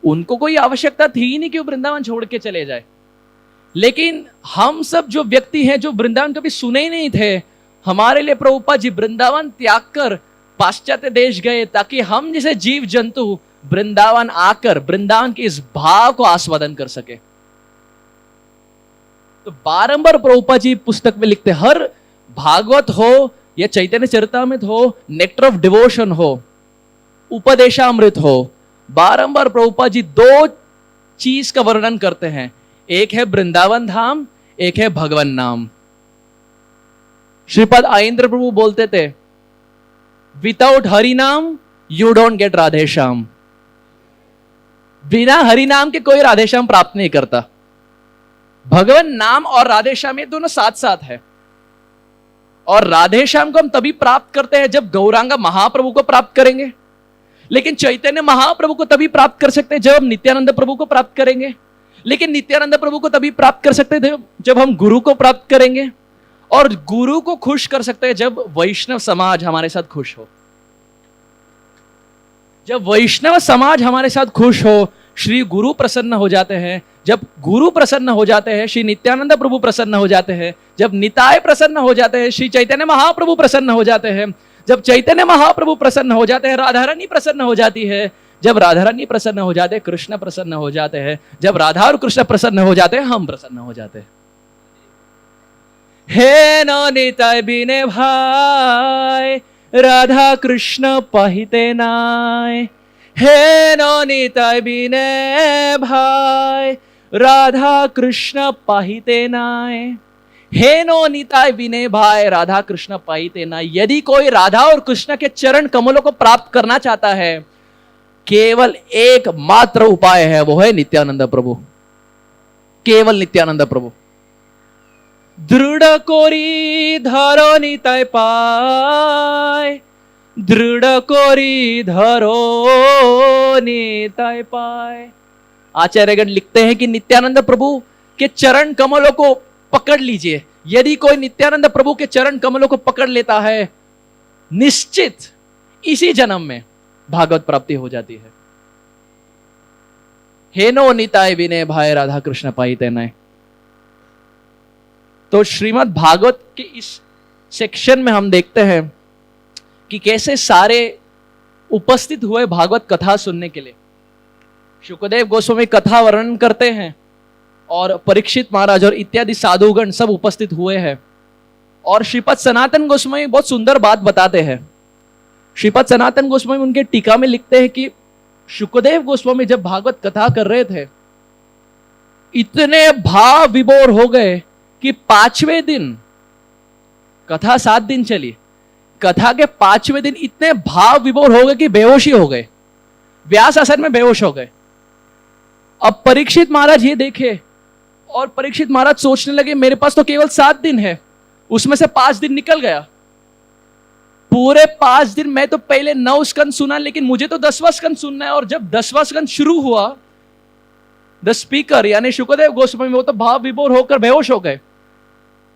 B: उनको कोई आवश्यकता थी ही नहीं कि वो वृंदावन छोड़ के चले जाए। लेकिन हम सब जो व्यक्ति हैं जो वृंदावन कभी सुने ही नहीं थे, हमारे लिए प्रभुपाद जी वृंदावन त्याग कर पाश्चात्य देश गए ताकि हम जैसे जीव जंतु वृंदावन आकर वृंदावन के इस भाव को आस्वादन कर सके। तो बारंबार प्रभुपाद जी पुस्तक में लिखते, हर भागवत हो या चैतन्य चरितामृत हो, नेक्टर ऑफ डिवोशन हो, उपदेशामृत हो, बारंबार प्रभुपाद जी दो चीज का वर्णन करते हैं। एक है वृंदावन धाम, एक है भगवन नाम। श्रीपद आइंद्र प्रभु बोलते थे, विदाउट हरि नाम यू डोंट गेट राधेश्याम। बिना हरि नाम के कोई राधेश्याम प्राप्त नहीं करता। भगवान नाम और राधेश्याम ये दोनों साथ साथ है। और राधेश्याम को हम तभी प्राप्त करते हैं जब गौरांगा महाप्रभु को प्राप्त करेंगे, लेकिन चैतन्य महाप्रभु को तभी प्राप्त कर सकते हैं जब हम नित्यानंद प्रभु को प्राप्त करेंगे, लेकिन नित्यानंद प्रभु को तभी प्राप्त कर सकते थे जब हम गुरु को प्राप्त करेंगे, और गुरु को खुश कर सकते हैं जब वैष्णव समाज हमारे साथ खुश हो। जब वैष्णव समाज हमारे साथ खुश हो, श्री गुरु प्रसन्न हो जाते हैं। जब गुरु प्रसन्न हो जाते हैं, श्री नित्यानंद प्रभु प्रसन्न हो जाते हैं। जब निताय प्रसन्न हो जाते हैं, श्री चैतन्य महाप्रभु प्रसन्न हो जाते हैं। जब चैतन्य महाप्रभु प्रसन्न हो जाते हैं, राधा रानी प्रसन्न हो जाती है। जब राधा रानी प्रसन्न हो जाते हैं, कृष्ण प्रसन्न हो जाते हैं। जब राधा और कृष्ण प्रसन्न हो जाते हैं, हम प्रसन्न हो जाते हैं। हे नो निताय बिने भाई, राधा कृष्ण पहिते नाय। हे नो निताय बिने भाई, राधा कृष्ण पाहिते नाय। हे नो निताय बिने भाई, राधा कृष्ण पाहिते नाय। यदि कोई राधा और कृष्ण के चरण कमलों को प्राप्त करना चाहता है, केवल एक मात्र उपाय है, वो है नित्यानंद प्रभु। केवल नित्यानंद प्रभु। दृढ़ कोरी धरो निताय पाय, दृढ़ कोरी धरो निताय पाय। आचार्यगण लिखते हैं कि नित्यानंद प्रभु के चरण कमलों को पकड़ लीजिए। यदि कोई नित्यानंद प्रभु के चरण कमलों को पकड़ लेता है, निश्चित इसी जन्म में भागवत प्राप्ति हो जाती है। हे नो निताय विनय भाई, राधा कृष्ण पाइते नय। तो श्रीमद् भागवत के इस सेक्शन में हम देखते हैं कि कैसे सारे उपस्थित हुए भागवत कथा सुनने के लिए। शुकदेव गोस्वामी कथा वर्णन करते हैं और परीक्षित महाराज और इत्यादि साधुगण सब उपस्थित हुए हैं। और श्रीपद सनातन गोस्वामी बहुत सुंदर बात बताते हैं। श्रीपद सनातन गोस्वामी उनके टीका में लिखते हैं कि शुकदेव गोस्वामी जब भागवत कथा कर रहे थे, इतने भाव विभोर हो गए कि 5वें दिन, कथा 7 दिन चली, कथा के 5वें दिन इतने भाव विभोर हो गए कि बेहोशी हो गए, व्यास आसन में बेहोश हो गए। अब परीक्षित महाराज ये देखे और परीक्षित महाराज सोचने लगे मेरे पास तो केवल 7 दिन है, उसमें से 5 दिन निकल गया। पूरे 5 दिन मैं तो पहले 9 स्कंद सुना, लेकिन मुझे तो 10वां स्कंद सुनना है। और जब 10वां स्कंद शुरू हुआ, द स्पीकर यानी शुकदेव गोस्वामी वो तो भाव विभोर होकर बेहोश हो गए।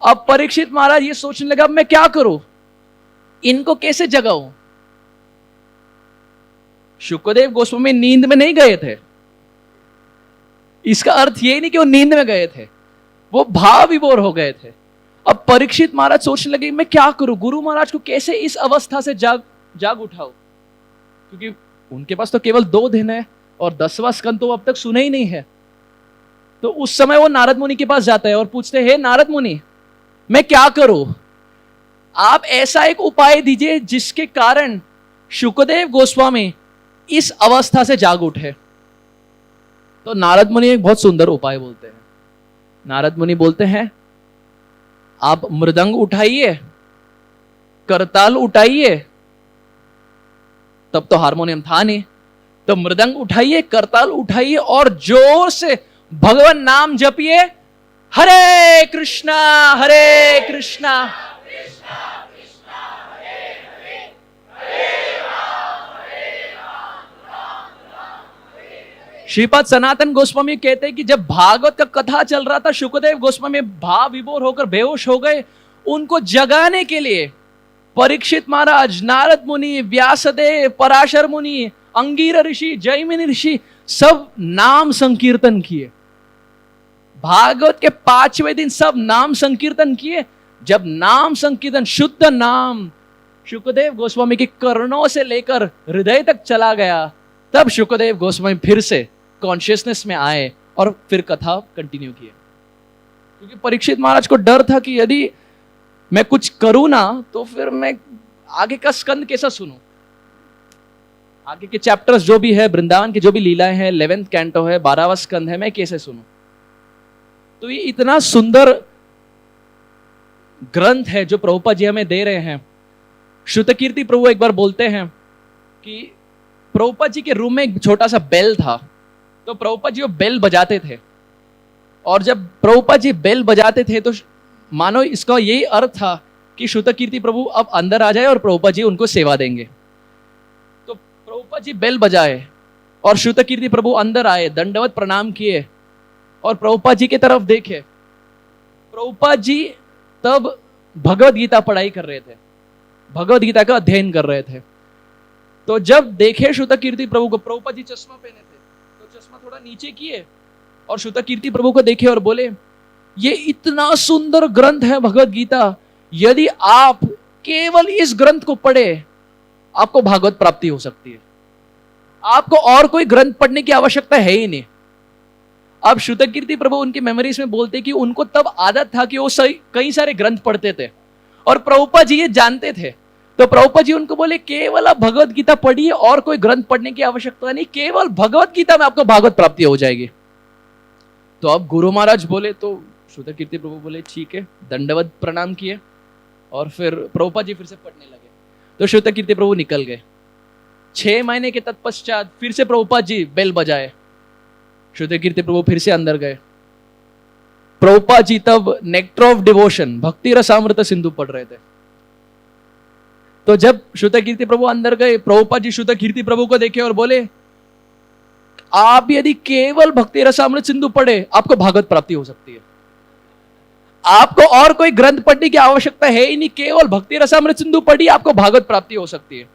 B: अब परीक्षित महाराज ये सोचने लगा अब मैं क्या करूं, इनको कैसे जगाऊं। शुकदेव गोस्वामी नींद में नहीं गए थे, इसका अर्थ ये नहीं कि वो नींद में गए थे, वो भाव विभोर हो गए थे। अब परीक्षित महाराज सोचने लगे मैं क्या करूं, गुरु महाराज को कैसे इस अवस्था से जाग उठाऊं, क्योंकि उनके पास तो केवल 2 दिन है और 10वां स्कंद तो अब तक सुना ही नहीं है। तो उस समय वो नारद मुनि के पास जाता है और पूछते हैं, हे नारद मुनि मैं क्या करूं, आप ऐसा एक उपाय दीजिए जिसके कारण शुकदेव गोस्वामी इस अवस्था से जाग उठे। तो नारद मुनि एक बहुत सुंदर उपाय बोलते हैं। नारद मुनि बोलते हैं आप मृदंग उठाइए, करताल उठाइए, तब तो हारमोनियम था नहीं, तो मृदंग उठाइए, करताल उठाइए और जोर से भगवान नाम जपिए, हरे कृष्णा हरे कृष्णा श्रीपद सनातन गोस्वामी कहते हैं कि जब भागवत का कथा चल रहा था, शुकदेव गोस्वामी भाव विभोर होकर बेहोश हो गए। उनको जगाने के लिए परीक्षित महाराज, नारद मुनि, व्यासदेव, पराशर मुनि, अंगीर ऋषि, जैमिनी ऋषि सब नाम संकीर्तन किए। भागवत के 5वें दिन सब नाम संकीर्तन किए। जब नाम संकीर्तन, शुद्ध नाम शुकदेव गोस्वामी के कर्णों से लेकर हृदय तक चला गया, तब शुकदेव गोस्वामी फिर से कॉन्शियसनेस में आए और फिर कथा कंटिन्यू किए। क्योंकि परीक्षित महाराज को डर था कि यदि मैं कुछ करूं ना तो फिर मैं आगे का स्कंद कैसा सुनूं, आगे के चैप्टर्स जो भी है, वृंदावन की जो भी लीलाएं हैं, 11th कैंटो है, 12वां स्कंद है, मैं कैसे सुनूं। तो ये इतना सुंदर ग्रंथ है जो प्रभुपाद जी हमें दे रहे हैं। श्रुतकीर्ति प्रभु एक बार बोलते हैं कि प्रभुपाद जी के रूम में एक छोटा सा बेल था, तो प्रभुपाद जी वो बेल बजाते थे। और जब प्रभुपाद जी बेल बजाते थे तो मानो इसका यही अर्थ था कि श्रुतकीर्ति प्रभु अब अंदर आ जाए और प्रभुपाद जी उनको सेवा देंगे। तो प्रभुपाद जी बेल बजाए और श्रुतकीर्ति प्रभु अंदर आए, दंडवत प्रणाम किए और प्रभुपाद जी की तरफ देखे। प्रभुपाद जी तब भगवद गीता पढ़ाई कर रहे थे, भगवद गीता का अध्ययन कर रहे थे। तो जब देखे श्रुतकीर्ति प्रभु को, प्रभुपाद जी चश्मा पहने थे तो चश्मा थोड़ा नीचे किए और श्रुतकीर्ति प्रभु को देखे और बोले ये इतना सुंदर ग्रंथ है भगवद गीता, यदि आप केवल इस ग्रंथ को पढ़े आपको भागवत प्राप्ति हो सकती है, आपको और कोई ग्रंथ पढ़ने की आवश्यकता है ही नहीं। अब श्रुतकीर्ति प्रभु उनकी मेमोरीज में बोलते कि उनको तब आदत था कि वो कई सारे ग्रंथ पढ़ते थे और प्रभुपाद जी ये जानते थे। तो प्रभुपाद जी उनको बोले केवल आप भगवत गीता पढ़िए, और कोई ग्रंथ पढ़ने की आवश्यकता नहीं, केवल भगवत गीता में आपको भागवत प्राप्ति हो जाएगी। तो अब गुरु महाराज बोले, तो श्रुतकीर्ति प्रभु बोले ठीक है, दंडवत प्रणाम किए और फिर प्रभुपाद जी फिर से पढ़ने लगे। तो श्रुतकीर्ति प्रभु निकल गए। 6 महीने के तत्पश्चात फिर से प्रभुपाद जी बेल बजाए, श्रुतकीर्ति प्रभु फिर से अंदर गए। प्रभुपाद जी तब नेक्टर ऑफ डिवोशन, भक्ति रसामृत सिंधु पढ़ रहे थे। तो जब श्रुतकीर्ति प्रभु अंदर गए, प्रभुपाद जी श्रुतकीर्ति प्रभु को देखे और बोले आप यदि केवल भक्ति रसामृत सिंधु पढ़े आपको भागवत प्राप्ति हो सकती है, आपको और कोई ग्रंथ पढ़ने की आवश्यकता है ही नहीं, केवल भक्ति रसामृत सिंधु पढ़ी आपको भागवत प्राप्ति हो सकती है।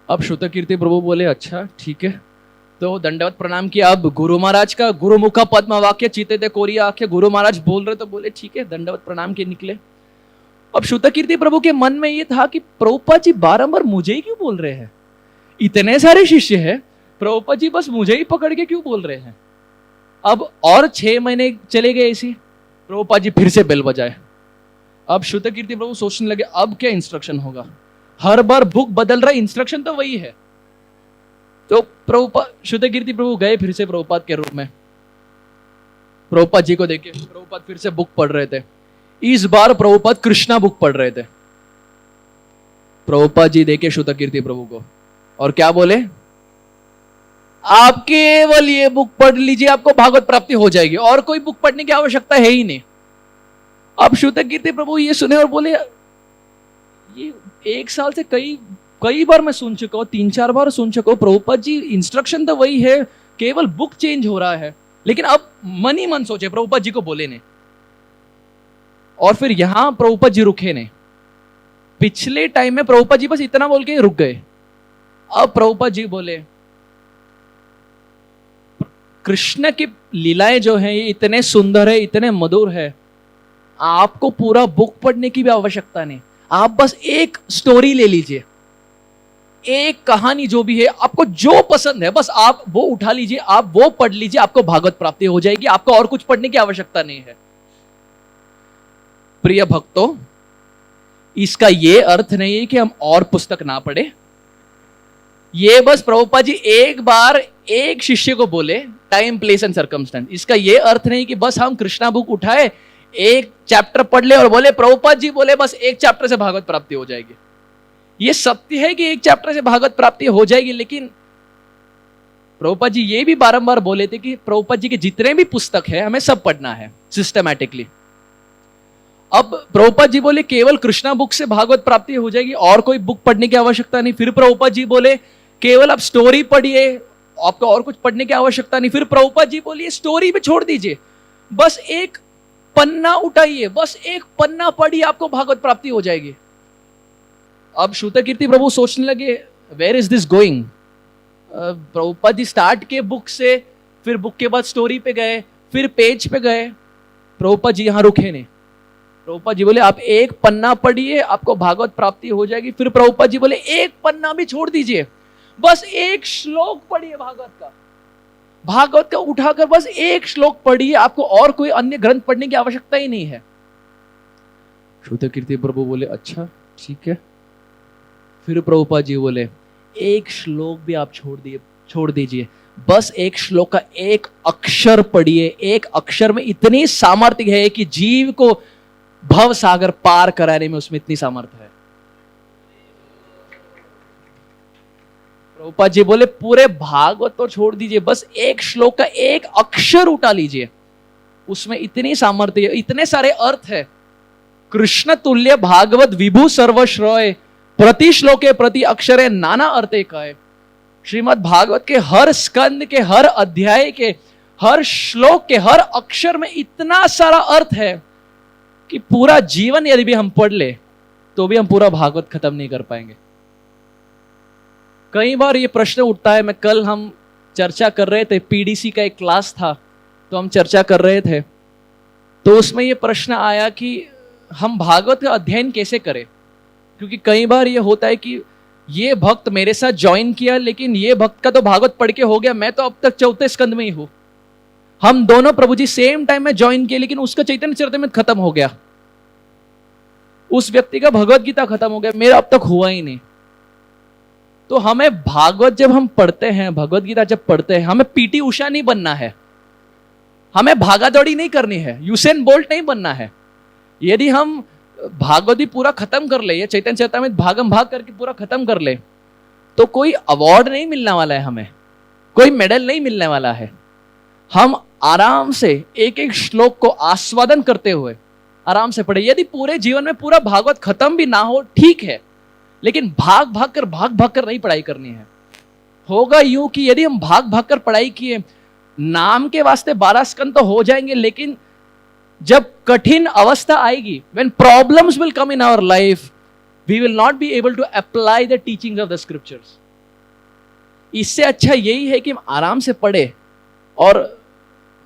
B: अब श्रुतकीर्ति प्रभु बोले अच्छा ठीक है, तो दंडवत प्रणाम किया। अब गुरु महाराज का गुरुमुखा पद्म वाक्य चीते थे कोरिया आख्य, गुरु महाराज बोल रहे तो बोले ठीक है, दंडवत प्रणाम के निकले। अब श्रुतकीर्ति प्रभु के मन में ये था कि प्रभुपाद जी बारंबार मुझे ही क्यों बोल रहे हैं, इतने सारे शिष्य हैं, प्रभुपाद जी बस मुझे ही पकड़ के क्यों बोल रहे हैं? अब और 6 महीने चले गए ऐसी, प्रभुपाद जी फिर से बेल बजाए। अब श्रुत कीर्ति प्रभु सोचने लगे अब क्या इंस्ट्रक्शन होगा, हर बार बुक बदल रहा, इंस्ट्रक्शन तो वही है। तो प्रभुपाद श्रुत कीर्ति प्रभु गए फिर से प्रभुपाद के रूम में, प्रभुपाद जी को देखे, प्रभुपाद फिर से बुक पढ़ रहे थे। इस बार प्रभुपाद कृष्णा बुक पढ़ रहे थे। प्रभुपाद जी देखे श्रुत कीर्ति प्रभु को और क्या बोले, आप केवल ये बुक पढ़ लीजिए, आपको भागवत प्राप्ति हो जाएगी, और कोई बुक पढ़ने की आवश्यकता है ही नहीं। अब श्रुत कीर्ति प्रभु ये सुने और बोले, ये 1 साल से कई बार मैं सुन चुका हूं, 3-4 बार सुन चुका हूं, प्रभुपाद जी इंस्ट्रक्शन तो वही है, केवल बुक चेंज हो रहा है। लेकिन अब मन ही मन सोचे, प्रभुपाद जी को बोले ने, और फिर यहां प्रभुपाद जी रुके ने। पिछले टाइम में प्रभुपाद जी बस इतना बोल के रुक गए। अब प्रभुपाद जी बोले, कृष्ण की लीलाएं जो हैं ये इतने सुंदर है, इतने मधुर है, आपको पूरा बुक पढ़ने की भी आवश्यकता नहीं, आप बस एक स्टोरी ले लीजिए, एक कहानी जो भी है, आपको जो पसंद है बस आप वो उठा लीजिए, आप वो पढ़ लीजिए, आपको भागवत प्राप्ति हो जाएगी, आपको और कुछ पढ़ने की आवश्यकता नहीं है। प्रिय भक्तों, इसका ये अर्थ नहीं है कि हम और पुस्तक ना पढ़े। ये बस प्रभुपाद जी एक बार एक शिष्य को बोले, टाइम प्लेस एंड सर्कमस्टेंस, इसका ये अर्थ नहीं कि बस हम कृष्णा बुक उठाए, एक चैप्टर पढ़ ले और बोले प्रभुपाद जी बोले बस एक चैप्टर से भागवत प्राप्ति हो जाएगी। ये सत्य है कि एक चैप्टर से भागवत प्राप्ति हो जाएगी, लेकिन प्रभुपाद जी ये भी बारंबार बोले थे कि प्रभुपाद जी के जितने भी पुस्तक है हमें सब पढ़ना है सिस्टमैटिकली। अब प्रभुपाद जी बोले केवल कृष्णा बुक से भागवत प्राप्ति हो जाएगी, और कोई बुक पढ़ने की आवश्यकता नहीं। फिर प्रभुपाद जी बोले केवल आप स्टोरी पढ़िए, आपको और कुछ पढ़ने की आवश्यकता नहीं। फिर प्रभुपाद जी बोलिए स्टोरी पे छोड़ दीजिए, बस एक पन्ना उठाइए, बस एक पन्ना पढ़िए, आपको भागवत प्राप्ति हो जाएगी। अब श्रुत कीर्ति प्रभु सोचने लगे, where is this going? Prabhupada ji start के बुक से, फिर बुक के बाद स्टोरी पे गए, फिर पेज पे गए, प्रभुपाद जी यहां रुके नहीं। प्रभुपाद जी बोले आप एक पन्ना पढ़िए, आपको भागवत प्राप्ति हो जाएगी। फिर प्रभुपाद जी बोले एक पन्ना भी छोड़ दीजिए, बस एक श्लोक पढ़िए भागवत का उठाकर बस एक श्लोक पढ़िए, आपको और कोई अन्य ग्रंथ पढ़ने की आवश्यकता ही नहीं है। श्रुत कीर्ति प्रभु बोले अच्छा ठीक है। फिर प्रभुपाद जी बोले एक श्लोक भी आप छोड़ दीजिए, बस एक श्लोक का एक अक्षर पढ़िए। एक अक्षर में इतनी सामर्थ्य है कि जीव को भव सागर पार कराने में उसमें इतनी सामर्थ्य है। प्रभुपाद जी बोले पूरे भागवत तो छोड़ दीजिए, बस एक श्लोक का एक अक्षर उठा लीजिए, उसमें इतनी सामर्थ्य है, इतने सारे अर्थ है। कृष्ण तुल्य भागवत विभु सर्वश्रय, प्रति श्लोके प्रति अक्षरे नाना अर्थे कहे। श्रीमद् भागवत के हर स्कंद के, हर अध्याय के, हर श्लोक के, हर अक्षर में इतना सारा अर्थ है कि पूरा जीवन यदि भी हम पढ़ ले तो भी हम पूरा भागवत खत्म नहीं कर पाएंगे। कई बार ये प्रश्न उठता है, कल हम चर्चा कर रहे थे, पीडीसी का एक क्लास था तो हम चर्चा कर रहे थे, तो उसमें ये प्रश्न आया कि हम भागवत का अध्ययन कैसे करें, क्योंकि कई बार ये होता है कि ये भक्त मेरे साथ ज्वाइन किया लेकिन ये भक्त का तो भागवत पढ़ के हो गया, मैं तो अब तक 4थे स्कंद में ही हूं। हम दोनों प्रभु जी सेम टाइम में ज्वाइन किए लेकिन उसका चैतन्य चरितामृत खत्म हो गया, उस व्यक्ति का भगवत गीता खत्म हो गया, मेरा अब तक हुआ ही नहीं। तो हमें भागवत जब हम पढ़ते हैं, भगवत गीता जब पढ़ते हैं, हमें पीटी उषा नहीं बनना है, हमें भागादौड़ी नहीं करनी है, यूसेन बोल्ट नहीं बनना है। यदि हम भागवत भी पूरा खत्म कर ले, या चैतन्य चरितामृत भागम भाग करके पूरा खत्म कर ले, तो कोई अवार्ड नहीं मिलने वाला है, हमें कोई मेडल नहीं मिलने वाला है। हम आराम से एक एक श्लोक को आस्वादन करते हुए आराम से पढ़े। यदि पूरे जीवन में पूरा भागवत खत्म भी ना हो ठीक है, लेकिन भाग भाग कर नहीं पढ़ाई करनी है। होगा यूं कि यदि हम भाग भाग कर पढ़ाई किए, नाम के वास्ते 12 स्कंद तो हो जाएंगे, लेकिन जब कठिन अवस्था आएगी, when problems will come in our life, we will not be able to apply the teachings of the scriptures. इससे अच्छा यही है कि हम आराम से पढ़े और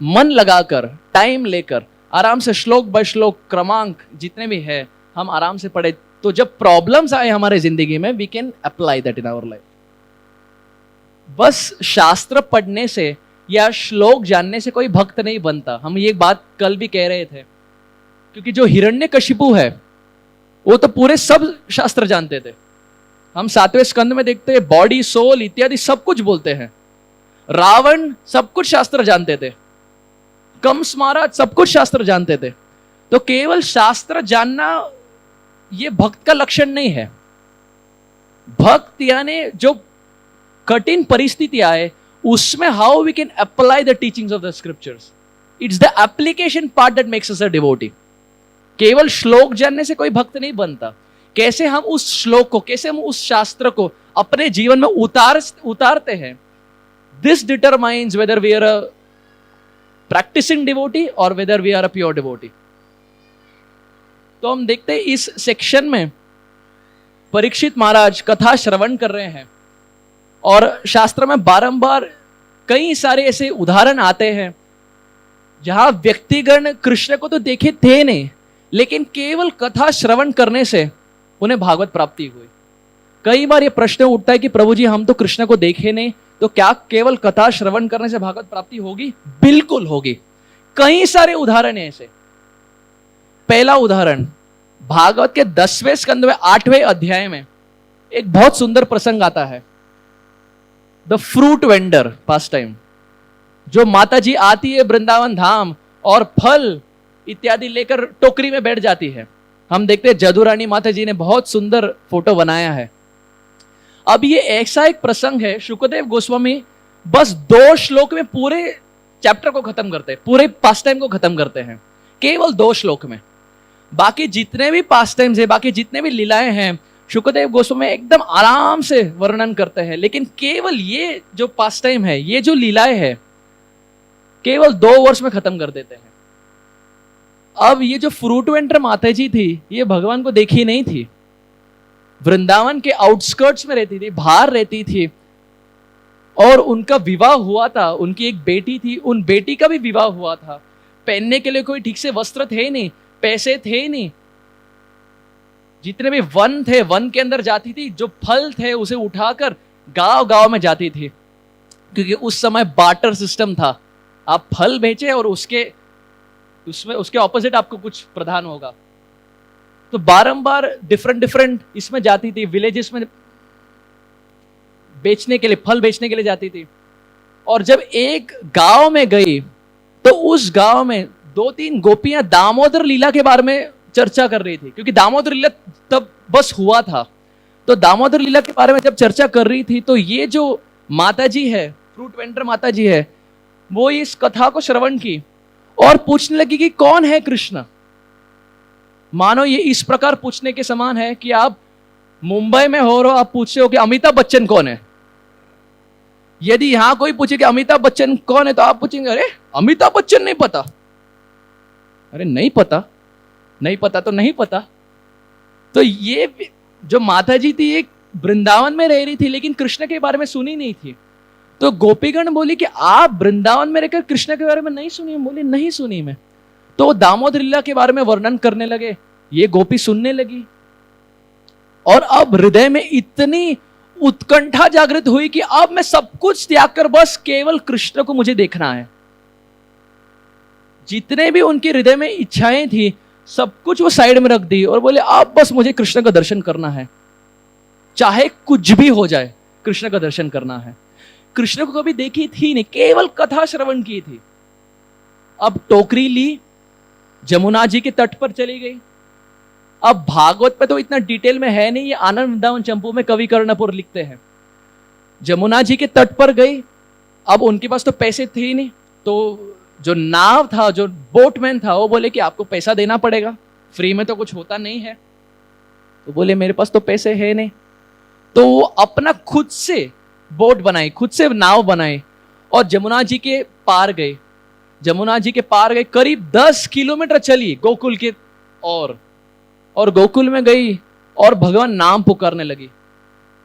B: मन लगाकर, टाइम लेकर, आराम से श्लोक बाय श्लोक, क्रमांक जितने भी है हम आराम से पढ़े, तो जब प्रॉब्लम्स आए हमारे जिंदगी में, we can apply that in our life. बस शास्त्र पढ़ने से या श्लोक जानने से कोई भक्त नहीं बनता। हम ये बात कल भी कह रहे थे, क्योंकि जो हिरण्यकशिपु है वो तो पूरे सब शास्त्र जानते थे। हम 7वें स्कंद में देखते हैं बॉडी, सोल इत्यादि सब कुछ बोलते हैं। रावण सब कुछ शास्त्र जानते थे, कंस महाराज सब कुछ शास्त्र जानते थे। तो केवल शास्त्र जानना ये भक्त का लक्षण नहीं है। भक्त यानी जो कठिन परिस्थितियां है उसमें how we can apply the teachings of the scriptures, it's the application part that makes us a devotee. केवल श्लोक जानने से कोई भक्त नहीं बनता। कैसे हम उस श्लोक को, कैसे हम उस शास्त्र को अपने जीवन में उतारते हैं, this determines whether we are a practising devotee और whether we are a pure devotee. तो हम देखते हैं इस सेक्शन में परीक्षित महाराज कथा श्रवण कर रहे हैं और शास्त्र में बारंबार कई सारे ऐसे उदाहरण आते हैं जहां व्यक्तिगण कृष्ण को तो देखे थे नहीं, लेकिन केवल कथा श्रवण करने से उन्हें भागवत प्राप्ति हुई। कई बार यह प्रश्न उठता है कि प्रभु जी हम तो कृष्ण को देखे नहीं, तो क्या केवल कथा श्रवण करने से भागवत प्राप्ति होगी? बिल्कुल होगी। कई सारे उदाहरण हैं ऐसे। पहला उदाहरण भागवत के 10वें स्कंद में 8वें अध्याय में एक बहुत सुंदर प्रसंग आता है। The fruit vendor pass time, जो माता जी आती है वृंदावन धाम और फल इत्यादि लेकर टोकरी में बैठ जाती है। हम देखते हैं जदुरानी माता जी ने बहुत सुंदर फोटो बनाया है। अब ये ऐसा एक प्रसंग है, शुकदेव गोस्वामी बस 2 श्लोक में पूरे चैप्टर को खत्म करते हैं, पूरे पास टाइम को खत्म करते हैं, केवल 2 श्लोक में। बाकी जितने भी पास टाइम्स है, बाकी जितने भी लीलाएं हैं, शुकदेव गोस्वामी एकदम आराम से वर्णन करते हैं। लेकिन केवल ये जो पास टाइम है, ये जो लीलाएं है, केवल 2 वर्ष में खत्म कर देते हैं। अब ये जो फ्रूट वेंडर माता जी थी, ये भगवान को देखी नहीं थी, वृंदावन के आउटस्कर्ट्स में रहती थी, बाहर रहती थी, और उनका विवाह हुआ था। उनकी एक बेटी थी, उन बेटी का भी विवाह हुआ था। पहनने के लिए कोई ठीक से वस्त्र थे नहीं, पैसे थे नहीं। जितने भी वन थे, वन के अंदर जाती थी, जो फल थे उसे उठाकर गांव गांव में जाती थी, क्योंकि उस समय बार्टर सिस्टम था। आप फल बेचे और उसके ऑपोजिट आपको कुछ प्रदान होगा। तो बारंबार डिफरेंट इसमें जाती थी, विलेजेस में बेचने के लिए, फल बेचने के लिए जाती थी। और जब एक गांव में गई तो उस गांव में 2-3 गोपियां दामोदर लीला के बारे में चर्चा कर रही थी, क्योंकि दामोदर लीला तब बस हुआ था। तो दामोदर लीला के बारे में जब चर्चा कर रही थी, तो ये जो माता जी है, फ्रूट वेंडर माता जी है, वो इस कथा को श्रवण की और पूछने लगी कि कौन है कृष्ण। मानो ये इस प्रकार पूछने के समान है कि आप मुंबई में हो रहे हो, आप पूछ रहे हो कि अमिताभ बच्चन कौन है। यदि यहां कोई पूछे कि अमिताभ बच्चन कौन है, तो आप पूछेंगे अरे अमिताभ बच्चन नहीं पता। अरे नहीं पता तो नहीं पता। तो ये जो माता जी थी, एक वृंदावन में रह रही थी, लेकिन कृष्ण के बारे में सुनी नहीं थी। तो गोपीगण बोली कि आप वृंदावन में रहकर कृष्ण के बारे में नहीं सुनी? बोली नहीं सुनी मैं। तो दामोदर लीला के बारे में वर्णन करने लगे, ये गोपी सुनने लगी, और अब हृदय में इतनी उत्कंठा जागृत हुई कि अब मैं सब कुछ त्याग कर बस केवल कृष्ण को मुझे देखना है। जितने भी उनके हृदय में इच्छाएं थी, सब कुछ वो साइड में रख दी और बोले अब बस मुझे कृष्ण का दर्शन करना है, चाहे कुछ भी हो जाए, कृष्ण का दर्शन करना है। कृष्ण को कभी देखी थी नहीं, केवल कथा श्रवण की थी। अब टोकरी ली, जमुना जी के तट पर चली गई। अब भागवत पे तो इतना डिटेल में है नहीं, ये आनंद वृंदावन चंपू में कवि कर्णपुर लिखते हैं। जमुना जी के तट पर गई। अब उनके पास तो पैसे थे ही नहीं, तो जो नाव था, जो बोटमैन था, वो बोले कि आपको पैसा देना पड़ेगा, फ्री में तो कुछ होता नहीं है। तो बोले मेरे पास तो पैसे है नहीं। तो वो अपना खुद से बोट बनाई, खुद से नाव बनाई और जमुना जी के पार गए। जमुना जी के पार गए, करीब 10 किलोमीटर चली गोकुल के और गोकुल में गई और भगवान नाम पुकारने लगी।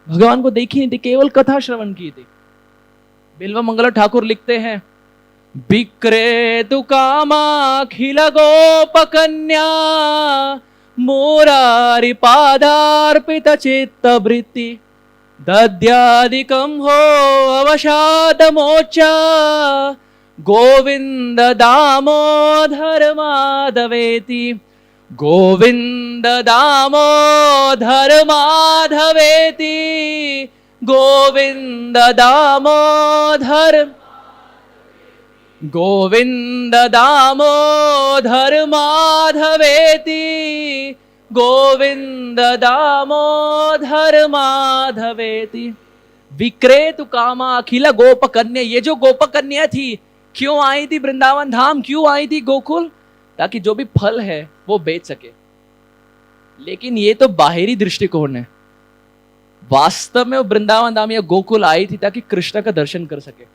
B: भगवान को देखी नहीं थी, केवल कथा श्रवण की थी। बिल्व मंगल ठाकुर लिखते हैं, बिक्रे तु कामाखिल गोप कन्या मोरारी पादार्पित चित्त वृत्ति दद्यादिकं हो अवसादमोचा गोविंद दामोदर माधवेति गोविंद दामोदर माधवेति गोविंद दामोदर गोविंद दामोदर माधवेति गोविंद दामोदर माधवेति। विक्रेतु कामा अखिल गोप कन्या, ये जो गोप कन्या थी क्यों आई थी वृंदावन धाम, क्यों आई थी गोकुल? ताकि जो भी फल है वो बेच सके। लेकिन ये तो बाहरी दृष्टिकोण है, वास्तव में वो वृंदावन धाम या गोकुल आई थी ताकि कृष्ण का दर्शन कर सके।